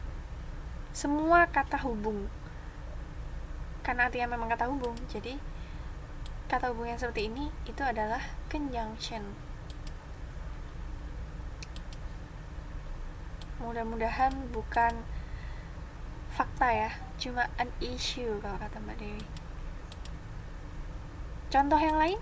Semua kata hubung. Karena artinya memang kata hubung, jadi kata hubung yang seperti ini itu adalah conjunction. Mudah-mudahan bukan fakta ya, cuma an issue kalau kata Mbak Dewi. Contoh yang lain?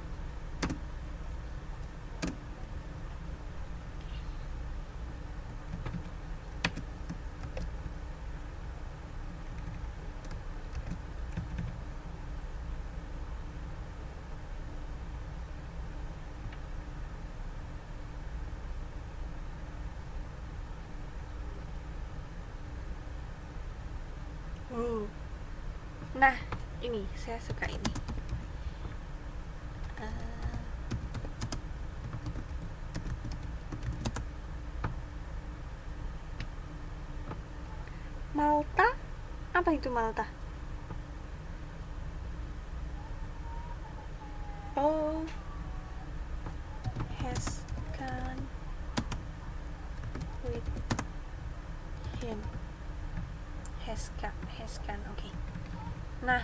Nah, ini saya suka ini. Malta? Apa itu Malta? Oh, has gone with him. Has gone, oke. Nah,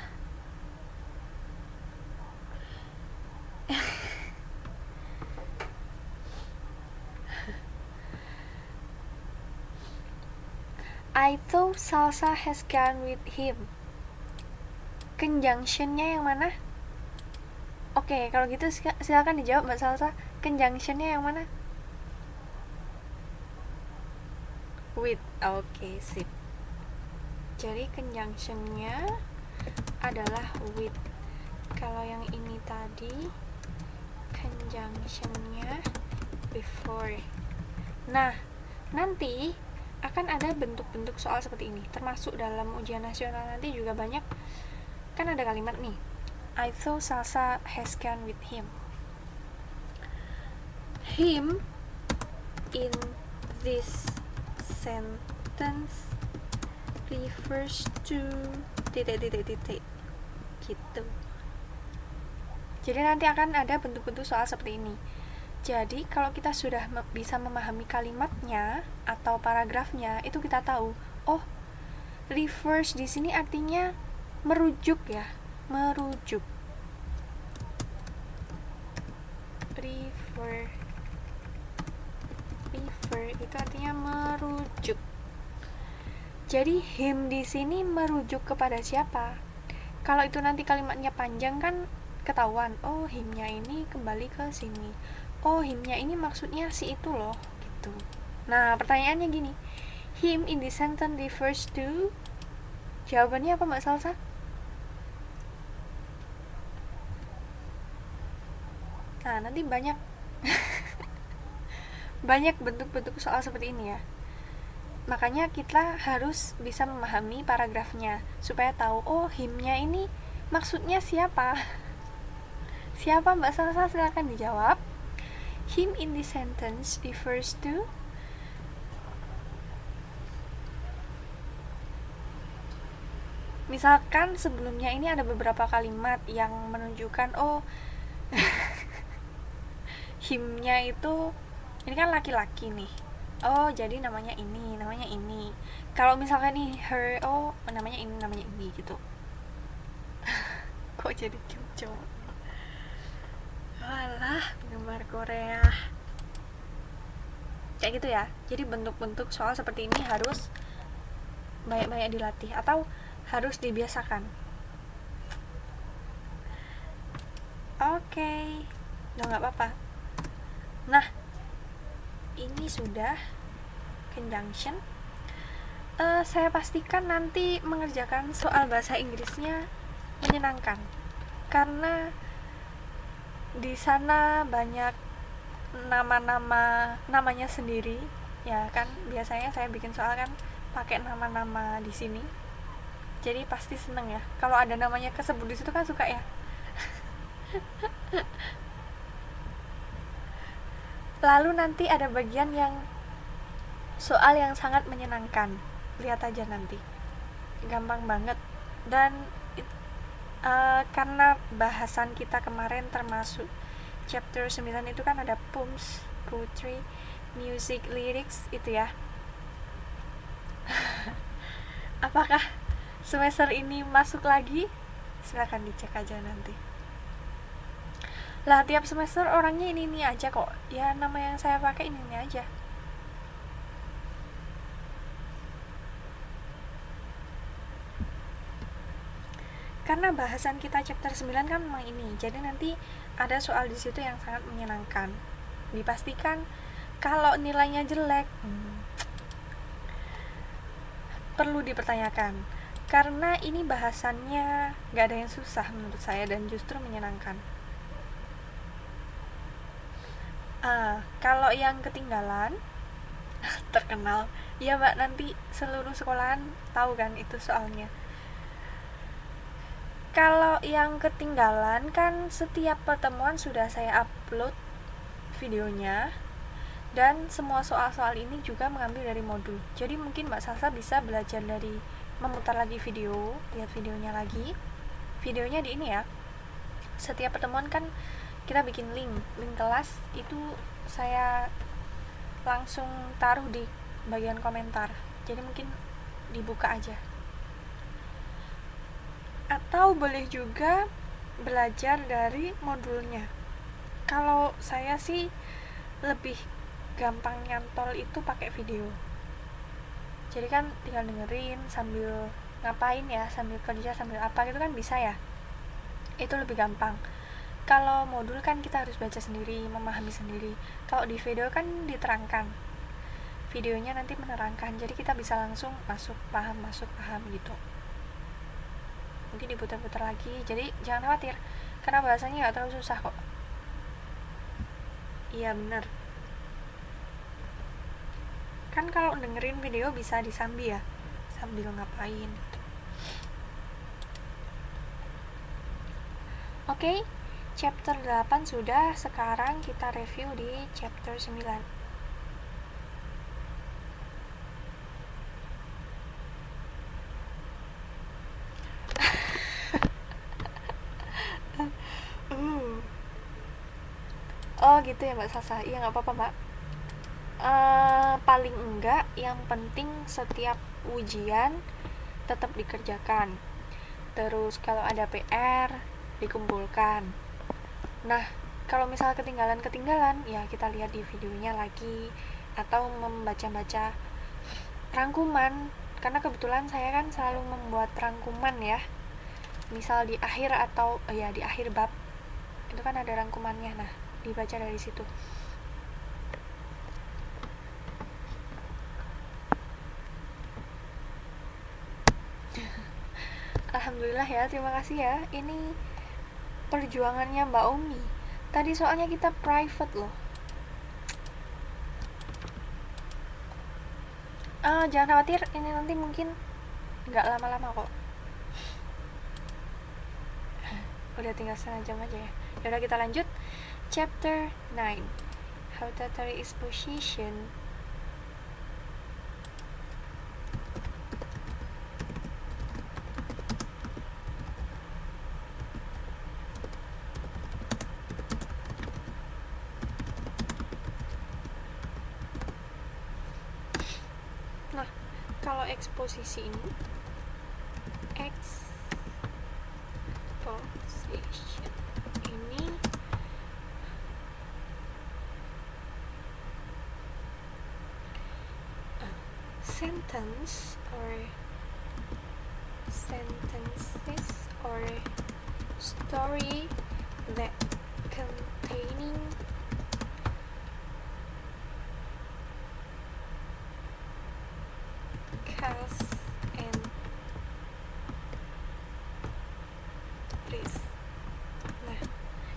I thought Salsa has gone with him. Conjunctionnya yang mana? Oke, kalau gitu silakan dijawab Mbak Salsa. Conjunctionnya yang mana? With. Oke, sip. Jadi conjunctionnya adalah with. Kalau yang ini tadi conjunctionnya before. Nah, nanti akan ada bentuk-bentuk soal seperti ini, termasuk dalam ujian nasional nanti juga banyak. Kan ada kalimat nih, I thought Salsa has gone with him. him in this sentence refers to titik gitu. Jadi nanti akan ada bentuk-bentuk soal seperti ini. Jadi kalau kita sudah bisa memahami kalimatnya atau paragrafnya, itu kita tahu, oh, refers di sini artinya merujuk ya, merujuk. Refer itu artinya merujuk. Jadi him di sini merujuk kepada siapa? Kalau itu nanti kalimatnya panjang kan ketahuan, oh himnya ini kembali ke sini, oh himnya ini maksudnya si itu loh gitu. Nah pertanyaannya gini, him in the sentence refers to, jawabannya apa Mbak Salsa? Nah nanti banyak banyak bentuk-bentuk soal seperti ini ya. Makanya kita harus bisa memahami paragrafnya supaya tahu, oh himnya ini maksudnya siapa. Siapa Mbak Salsa? Silakan dijawab. Him in this sentence refers to, misalkan sebelumnya ini ada beberapa kalimat yang menunjukkan, oh himnya itu ini kan laki-laki nih, oh jadi namanya ini. Kalau misalkan nih her, oh namanya ini gitu. Kok jadi cowok? Walah, penggemar Korea. Kayak gitu ya. Jadi bentuk-bentuk soal seperti ini harus banyak-banyak dilatih atau harus dibiasakan. Oke. Nggak apa-apa. Nah, ini sudah conjunction. Saya pastikan nanti mengerjakan soal bahasa Inggrisnya menyenangkan. Karena di sana banyak namanya sendiri ya kan, biasanya saya bikin soal kan pakai nama-nama di sini, jadi pasti seneng ya kalau ada namanya kesebut di situ kan, suka ya. Lalu nanti ada bagian yang soal yang sangat menyenangkan, lihat aja nanti, gampang banget. Dan karena bahasan kita kemarin termasuk chapter 9 itu kan ada poems, poetry, music, lyrics itu ya. Apakah semester ini masuk lagi? Silahkan dicek aja nanti. Lah tiap semester orangnya ini aja kok. Ya nama yang saya pakai ini aja. Karena bahasan kita chapter 9 kan memang ini. Jadi nanti ada soal di situ yang sangat menyenangkan. Dipastikan kalau nilainya jelek perlu dipertanyakan. Karena ini bahasannya gak ada yang susah menurut saya dan justru menyenangkan. Kalau yang ketinggalan terkenal, ya Mbak, nanti seluruh sekolahan tahu kan itu soalnya. Kalau yang ketinggalan kan setiap pertemuan sudah saya upload videonya, dan semua soal-soal ini juga mengambil dari modul. Jadi mungkin Mbak Salsa bisa belajar dari memutar lagi video, lihat videonya lagi. Videonya di ini ya. Setiap pertemuan kan kita bikin link kelas, itu saya langsung taruh di bagian komentar. Jadi mungkin dibuka aja. Atau boleh juga belajar dari modulnya. Kalau saya sih lebih gampang nyantol itu pakai video. Jadi kan tinggal dengerin sambil ngapain ya, sambil kerja, sambil apa gitu kan bisa ya. Itu lebih gampang. Kalau modul kan kita harus baca sendiri, memahami sendiri. Kalau di video kan diterangkan. Videonya nanti menerangkan. Jadi kita bisa langsung masuk paham gitu. Mungkin diputar-putar lagi, jadi jangan khawatir karena bahasanya gak terlalu susah kok. Iya bener kan, kalau dengerin video bisa disambi ya, sambil ngapain gitu. Oke, chapter 8 sudah, sekarang kita review di chapter 9. Oh gitu ya Mbak Sasa, iya nggak apa-apa Mbak. Paling enggak yang penting setiap ujian tetap dikerjakan. Terus kalau ada PR dikumpulkan. Nah, kalau misal ketinggalan ya kita lihat di videonya lagi atau membaca-baca rangkuman, karena kebetulan saya kan selalu membuat rangkuman ya. Misal di akhir atau ya di akhir bab itu kan ada rangkumannya. Nah, dibaca dari situ. Alhamdulillah ya, terima kasih ya. Ini perjuangannya Mbak Umi. Tadi soalnya kita private loh. Jangan khawatir, ini nanti mungkin nggak lama-lama kok. Udah tinggal setengah jam aja ya. Yaudah kita lanjut. Chapter 9, How Tatari is Positioned. Nah, kalau eksposisi ini ini sentence or sentences or story that containing cause and place. Nah,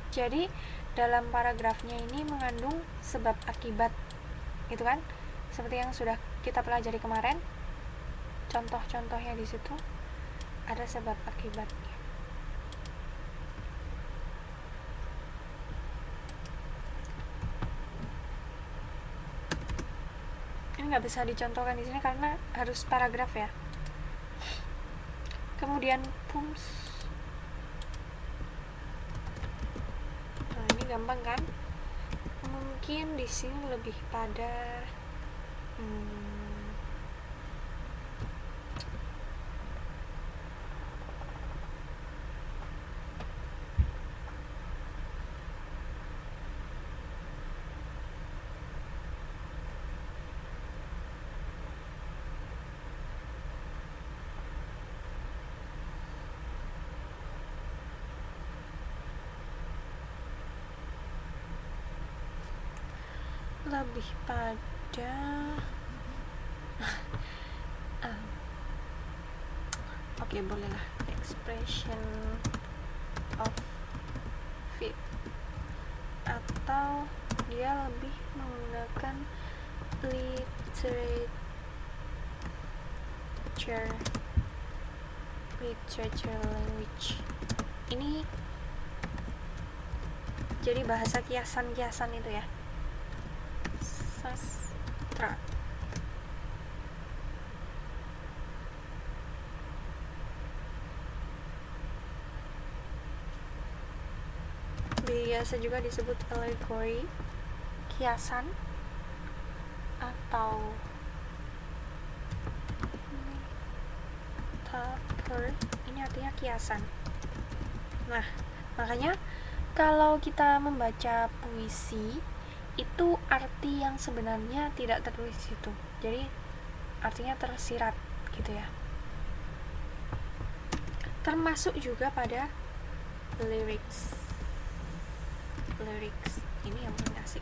jadi dalam paragrafnya ini mengandung sebab akibat, gitu kan? Seperti yang sudah kita pelajari kemarin, contoh-contohnya di situ ada sebab akibatnya. Ini nggak bisa dicontohkan di sini karena harus paragraf ya. Kemudian pums. Nah, ini gampang kan? Mungkin di sini lebih pada lebih pada oke, bolehlah expression of fit, atau dia lebih menggunakan literature language. Ini jadi bahasa kiasan-kiasan itu ya, sastra. Biasa juga disebut allegory, kiasan, atau metaphor. Ini artinya kiasan. Nah, makanya kalau kita membaca puisi itu arti yang sebenarnya tidak tertulis itu, jadi artinya tersirat gitu ya. Termasuk juga pada lyrics ini yang paling asik.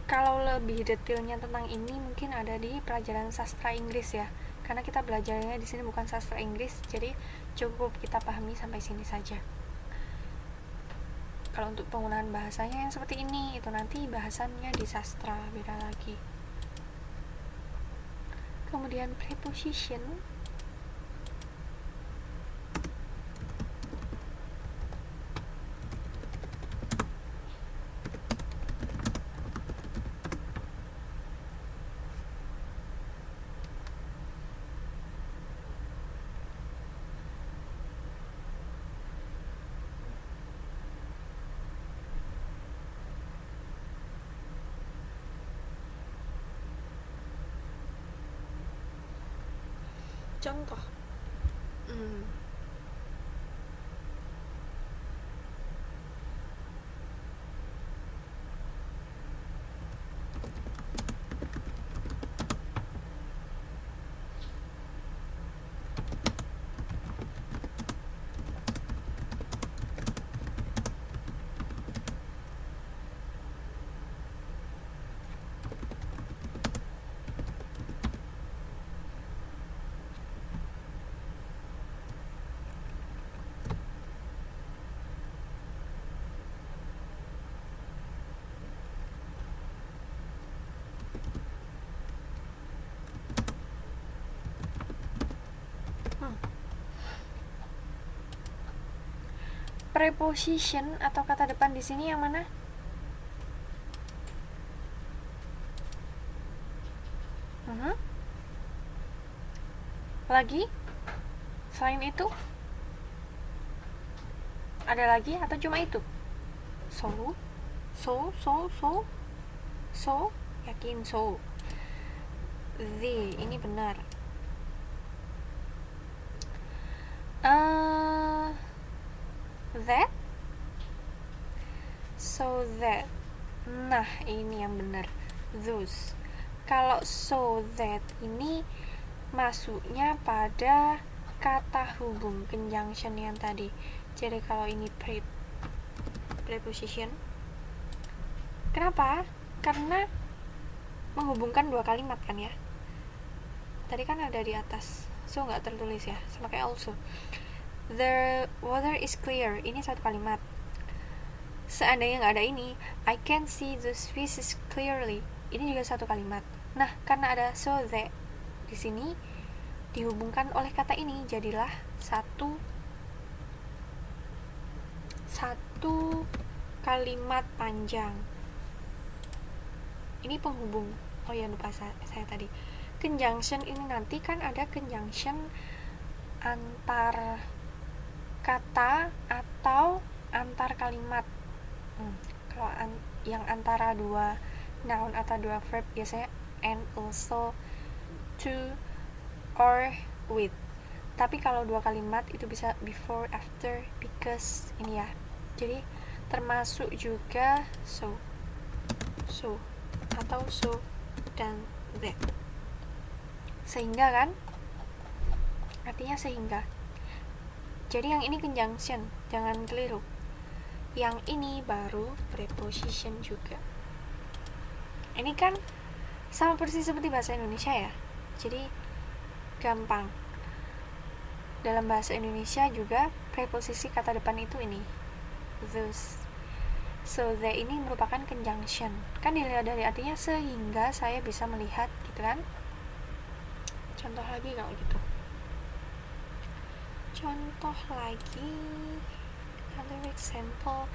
Kalau lebih detailnya tentang ini mungkin ada di pelajaran sastra Inggris ya, karena kita belajarnya di sini bukan sastra Inggris, jadi cukup kita pahami sampai sini saja. Kalau untuk penggunaan bahasanya yang seperti ini, itu nanti bahasannya di sastra beda lagi. kemudian preposition. Contoh. Preposition atau kata depan di sini yang mana? Lagi? Selain itu? Ada lagi atau cuma itu? So, yakin so. Ini benar. That? So that. Nah, ini yang benar. Those. Kalau so that ini masuknya pada kata hubung conjunction yang tadi. Jadi kalau ini preposition. Kenapa? Karena menghubungkan dua kalimat kan ya. Tadi kan ada di atas. So nggak tertulis ya. Sama kayak also. The water is clear. Ini satu kalimat. Seandainya nggak ada ini, I can see those fishes clearly. Ini juga satu kalimat. Nah, karena ada so that di sini dihubungkan oleh kata ini, jadilah satu kalimat panjang. Ini penghubung. Oh ya, lupa saya tadi. Conjunction ini nanti kan ada conjunction antar kata atau antar kalimat. Kalau yang antara dua noun atau dua verb biasanya and, also, to, or, with. Tapi kalau dua kalimat itu bisa before, after, because, ini ya. Jadi termasuk juga so atau so dan that. Sehingga kan? Artinya sehingga. Jadi yang ini conjunction, jangan keliru. Yang ini baru preposition juga. Ini kan sama persis seperti bahasa Indonesia ya. Jadi gampang. Dalam bahasa Indonesia juga preposisi kata depan itu ini. Those. So that ini merupakan conjunction. Kan dilihat dari artinya sehingga saya bisa melihat gitu kan. Contoh lagi kalau gitu. Contoh lagi. Another example.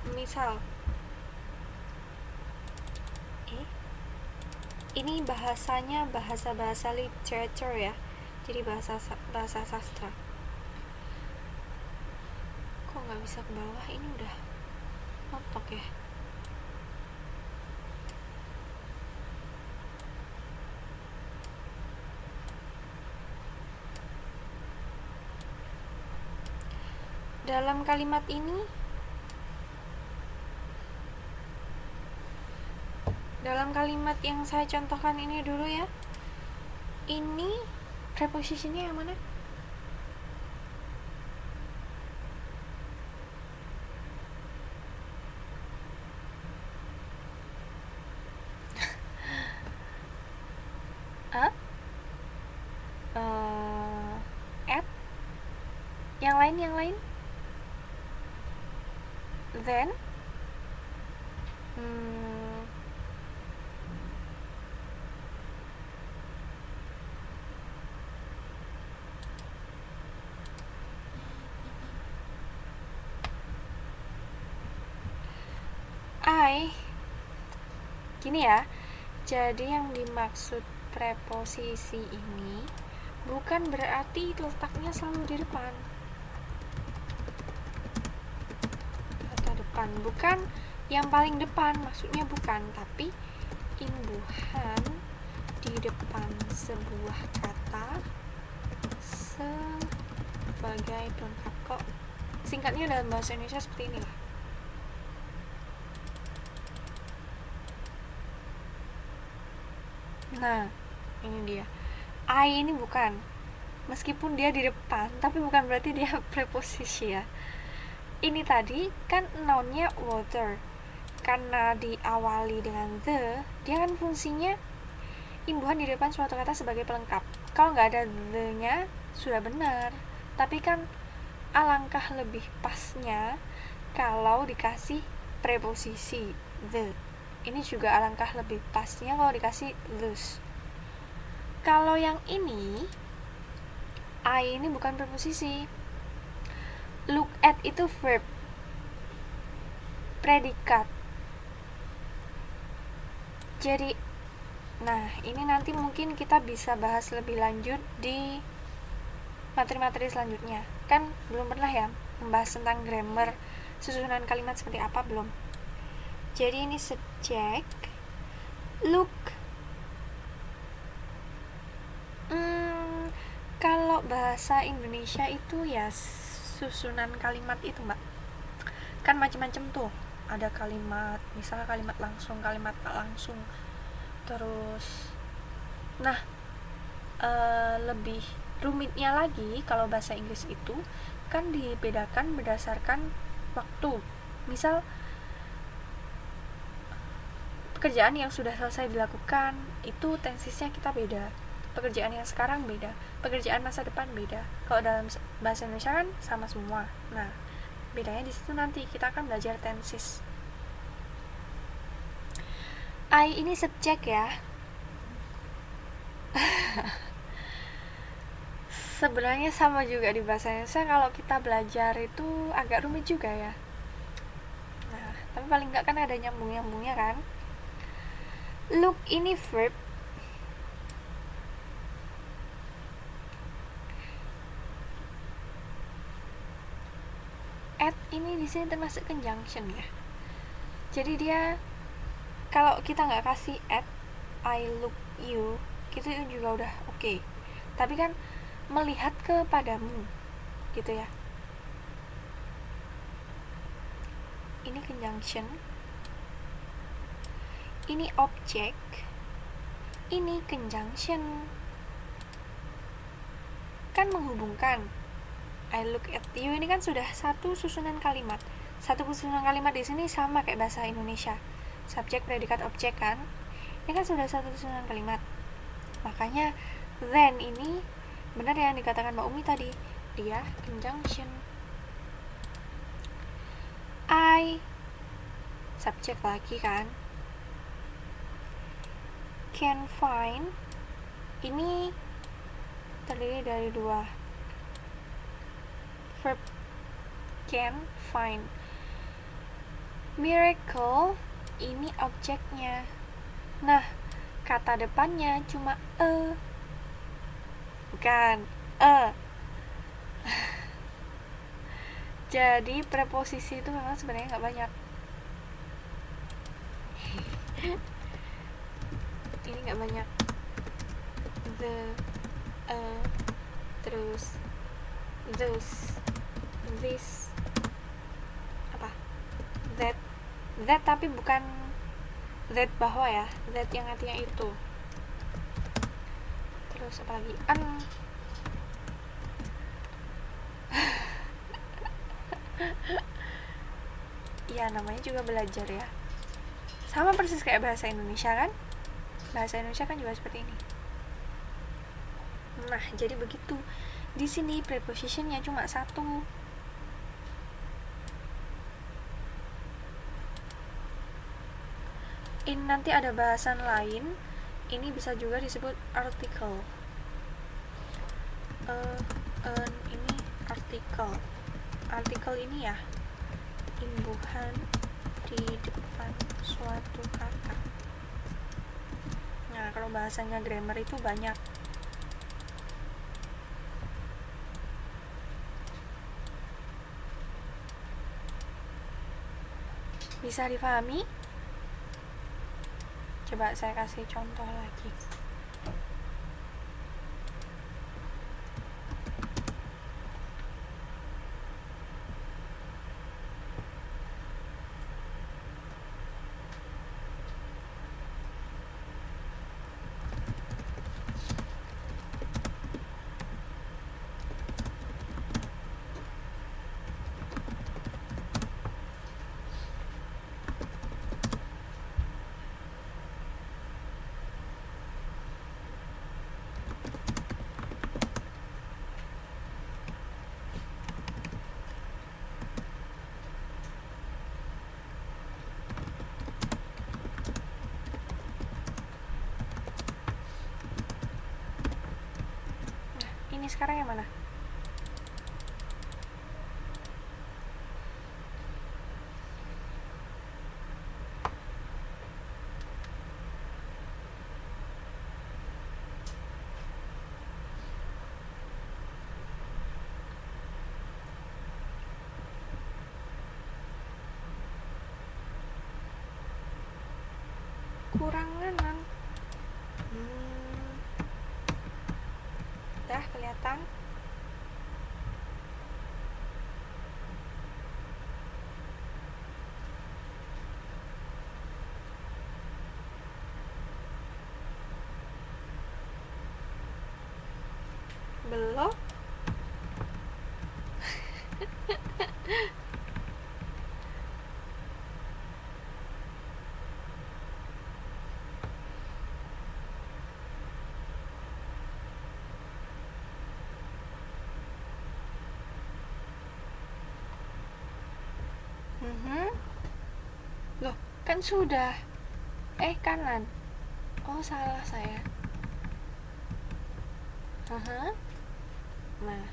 Misal ini bahasanya bahasa literatur ya, jadi bahasa sastra. Kok nggak bisa ke bawah? Ini udah mentok ya. Dalam kalimat ini dalam kalimat yang saya contohkan ini dulu ya. Ini prepositionnya yang mana? At. Yang lain then gini ya. Jadi yang dimaksud preposisi ini bukan berarti letaknya selalu di depan atau depan, bukan yang paling depan, maksudnya bukan, tapi imbuhan di depan sebuah kata sebagai pelengkap. Kok singkatnya dalam bahasa Indonesia seperti ini lah. Nah, ini dia. I ini bukan, meskipun dia di depan, tapi bukan berarti dia preposisi ya. Ini tadi kan nounnya water, karena diawali dengan the, dia kan fungsinya imbuhan di depan suatu kata sebagai pelengkap. Kalau nggak ada the-nya sudah benar, tapi kan alangkah lebih pasnya kalau dikasih preposisi the. Ini juga alangkah lebih pasnya kalau dikasih those. Kalau yang ini I ini bukan preposisi. Look at itu verb, predikat. Jadi nah, ini nanti mungkin kita bisa bahas lebih lanjut di materi-materi selanjutnya. Kan belum pernah ya membahas tentang grammar, susunan kalimat seperti apa, belum. Jadi ini subjek, look. Kalau bahasa Indonesia itu ya susunan kalimat itu, Mbak, kan macam-macam tuh. Ada kalimat, misalnya kalimat langsung, kalimat tak langsung. Terus nah, lebih rumitnya lagi kalau bahasa Inggris itu kan dibedakan berdasarkan waktu. Misal pekerjaan yang sudah selesai dilakukan itu tensisnya kita beda, pekerjaan yang sekarang beda, pekerjaan masa depan beda. Kalau dalam bahasa Indonesia kan sama semua. Nah, bedanya di situ nanti kita akan belajar tensis. I ini subjek ya. Sebenarnya sama juga di bahasa Indonesia, kalau kita belajar itu agak rumit juga ya. Nah, tapi paling nggak kan ada nyambung-nyambungnya kan. Look ini verb, at ini di sini termasuk conjunction ya. Jadi dia kalau kita nggak kasih at, I look you, gitu juga udah oke. Tapi kan melihat kepadamu, gitu ya. Ini conjunction. Ini objek, ini conjunction, kan menghubungkan. I look at you ini kan sudah satu susunan kalimat. Satu susunan kalimat di sini sama kayak bahasa Indonesia, subjek, predikat, objek kan. Ini kan sudah satu susunan kalimat. Makanya then ini benar yang dikatakan Mbak Umi tadi, dia conjunction. I subjek lagi kan. Can find ini terdiri dari dua verb, can find. Miracle ini objeknya. Nah, kata depannya cuma bukan jadi preposisi itu memang sebenarnya nggak banyak. Ini nggak banyak. The, terus those, this, apa, that tapi bukan that bahwa ya, that yang artinya itu. Terus apalagi ya namanya juga belajar ya, sama persis kayak bahasa Indonesia kan, bahasa Indonesia kan juga seperti ini. Nah jadi begitu, di sini prepositionnya cuma satu. Ini nanti ada bahasan lain, ini bisa juga disebut artikel. Ini artikel ini ya, imbuhan di depan suatu kata. Nah kalau bahasanya grammar itu banyak. Bisa dipahami? Coba saya kasih contoh lagi. Ini sekarang yang mana? Kurang kanan. Dah kelihatan. Belum. Loh, kan sudah. Kanan. Oh, salah saya. Nah.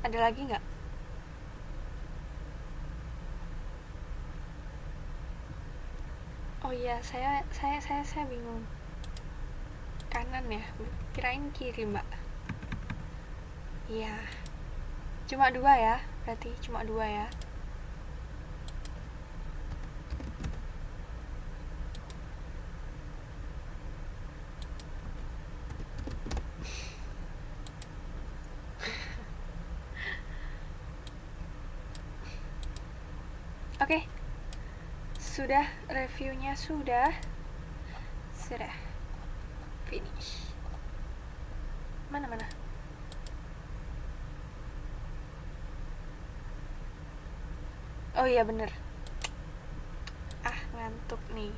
Ada lagi nggak? Oh iya, saya bingung. Kanan ya, kirain kiri mbak. Iya, cuma 2 ya, berarti cuma 2 ya. Oke. Sudah, reviewnya sudah finish. Mana oh iya bener, ngantuk nih.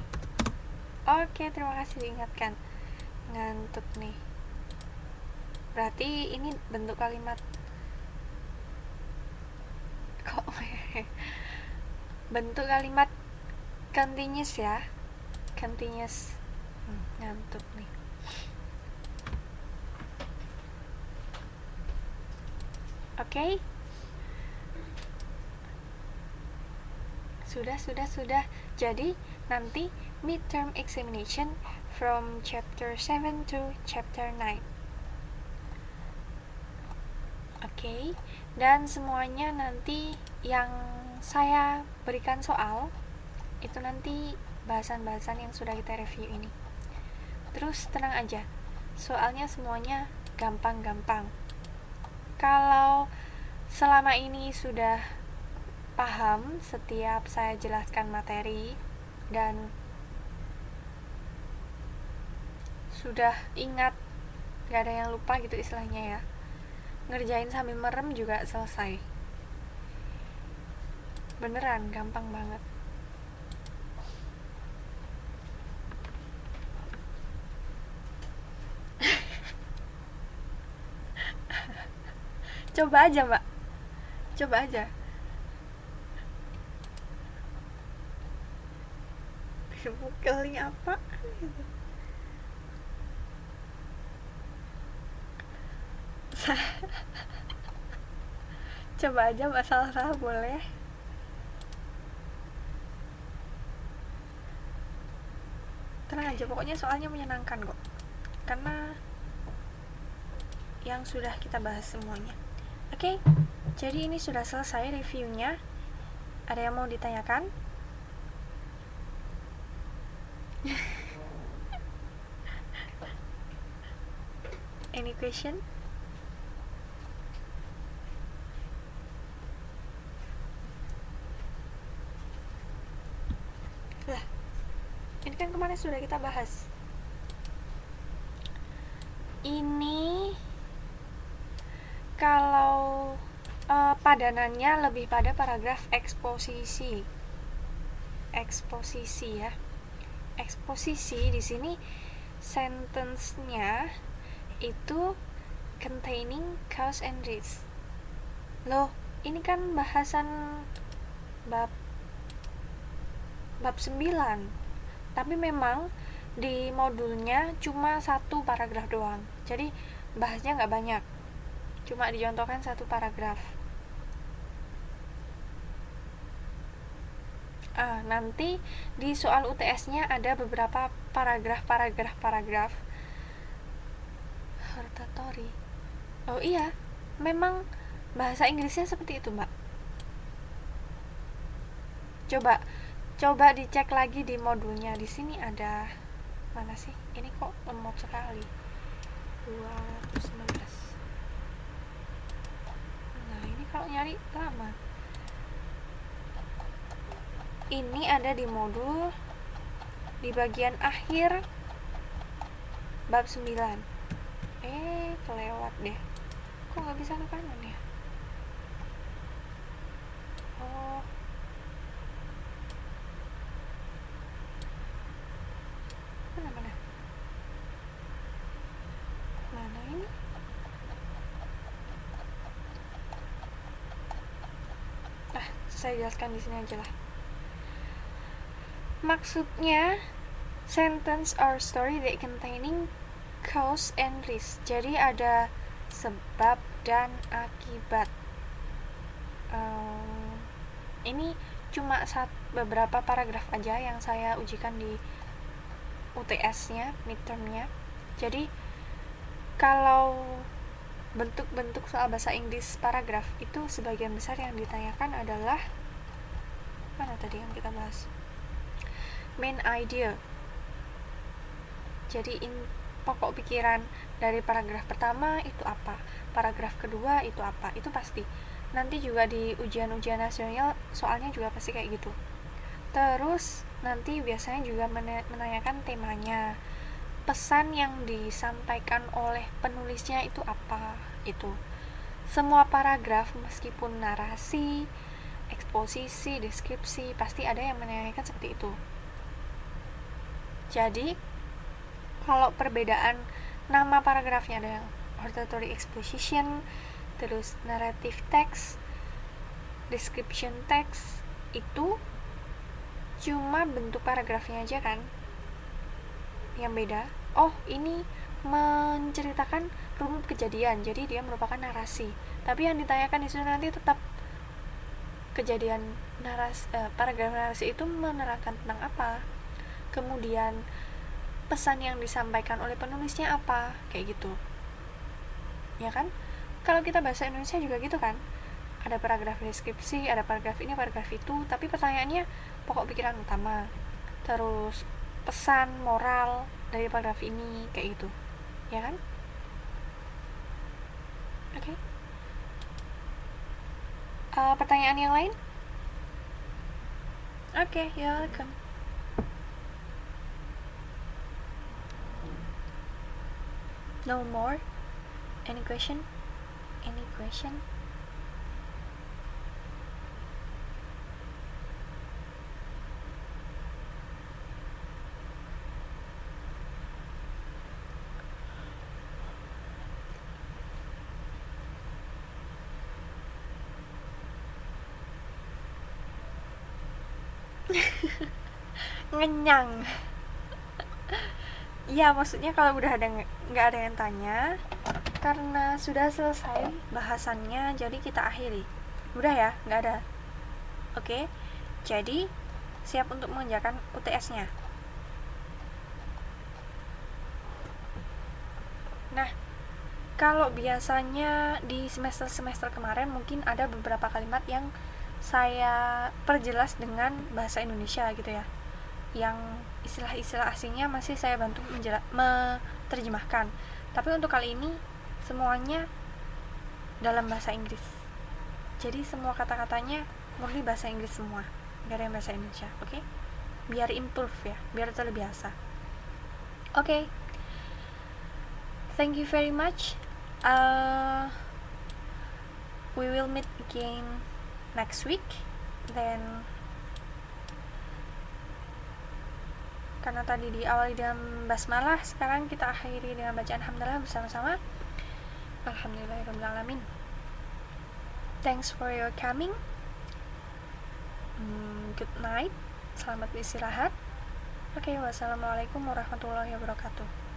Oke, terima kasih diingatkan. Ngantuk nih, berarti ini bentuk kalimat bentuk kalimat continuous ya, continuous. Ngantuk nih. Oke. Sudah. Jadi nanti midterm examination from chapter 7 to chapter 9. Oke. Dan semuanya nanti yang saya berikan soal itu nanti bahasan-bahasan yang sudah kita review ini. Terus tenang aja, soalnya semuanya gampang-gampang. Kalau selama ini sudah paham setiap saya jelaskan materi dan sudah ingat, gak ada yang lupa gitu istilahnya ya. Ngerjain sambil merem juga selesai. Beneran gampang banget. Coba aja mbak, coba aja. Bukeling apa gitu. Coba aja mbak, salah-salah boleh. Tenang aja, pokoknya soalnya menyenangkan kok, karena yang sudah kita bahas semuanya. Oke, jadi ini sudah selesai reviewnya. Ada yang mau ditanyakan? Any question? Lah, ini kan kemarin sudah kita bahas. Ini kalau padanannya lebih pada paragraf eksposisi. Eksposisi ya. Eksposisi di sini sentence-nya itu containing cause and risk. Loh, ini kan bahasan bab 9. Tapi memang di modulnya cuma 1 paragraf doang. Jadi bahasnya nggak banyak. Cuma dicontohkan 1 paragraf. Nanti di soal UTS-nya ada beberapa paragraf hortatory. Oh iya, memang bahasa Inggrisnya seperti itu, Mbak. Coba dicek lagi di modulnya. Di sini ada mana sih? Ini kok lemot sekali. 219. Nah, ini kalau nyari lama. Ini ada di modul di bagian akhir bab 9. Kelewat deh. Kok nggak bisa ke kanan ya? Oh. Mana? Mana ini? Saya jelaskan di sini aja lah. Maksudnya sentence or story that containing cause and risk. Jadi ada sebab dan akibat. Ini cuma beberapa paragraf aja yang saya ujikan di UTS-nya, midterm-nya. Jadi kalau bentuk-bentuk soal bahasa Inggris paragraf itu sebagian besar yang ditanyakan adalah mana tadi yang kita bahas? Main idea. Jadi pokok pikiran dari paragraf pertama itu apa, paragraf kedua itu apa, itu pasti. Nanti juga di ujian-ujian nasional soalnya juga pasti kayak gitu. Terus nanti biasanya juga menanyakan temanya, pesan yang disampaikan oleh penulisnya itu apa. Itu semua paragraf meskipun narasi, eksposisi, deskripsi, pasti ada yang menanyakan seperti itu. Jadi kalau perbedaan nama paragrafnya ada yang hortatory exposition, terus narrative text, description text, itu cuma bentuk paragrafnya aja kan yang beda. Oh, ini menceritakan runut kejadian, jadi dia merupakan narasi. Tapi yang ditanyakan di situ nanti tetap kejadian paragraf narasi itu menerangkan tentang apa, kemudian pesan yang disampaikan oleh penulisnya apa, kayak gitu ya kan. Kalau kita bahasa Indonesia juga gitu kan, ada paragraf deskripsi, ada paragraf ini, paragraf itu, tapi pertanyaannya pokok pikiran utama, terus pesan moral dari paragraf ini, kayak gitu ya kan. Oke. Pertanyaan yang lain? Okay, you're welcome. No more? Any question? Any question? Ngenyang. Ya, maksudnya kalau udah ada nggak ada yang tanya, karena sudah selesai bahasannya, jadi kita akhiri. Udah ya, nggak ada. Oke, jadi siap untuk mengerjakan UTS-nya. Nah, kalau biasanya di semester-semester kemarin mungkin ada beberapa kalimat yang saya perjelas dengan bahasa Indonesia gitu ya, yang istilah-istilah asingnya masih saya bantu menerjemahkan. Tapi untuk kali ini semuanya dalam bahasa Inggris, jadi semua kata-katanya murni bahasa Inggris semua, gak ada yang bahasa Indonesia. Oke? Biar improve ya, biar terbiasa. Oke. Thank you very much. We will meet again next week. Then karena tadi diawali dengan basmalah, sekarang kita akhiri dengan bacaan hamdalah bersama-sama. Alhamdulillahirrahmanirrahim. Thanks for your coming. Good night. Selamat beristirahat. Oke, wassalamualaikum warahmatullahi wabarakatuh.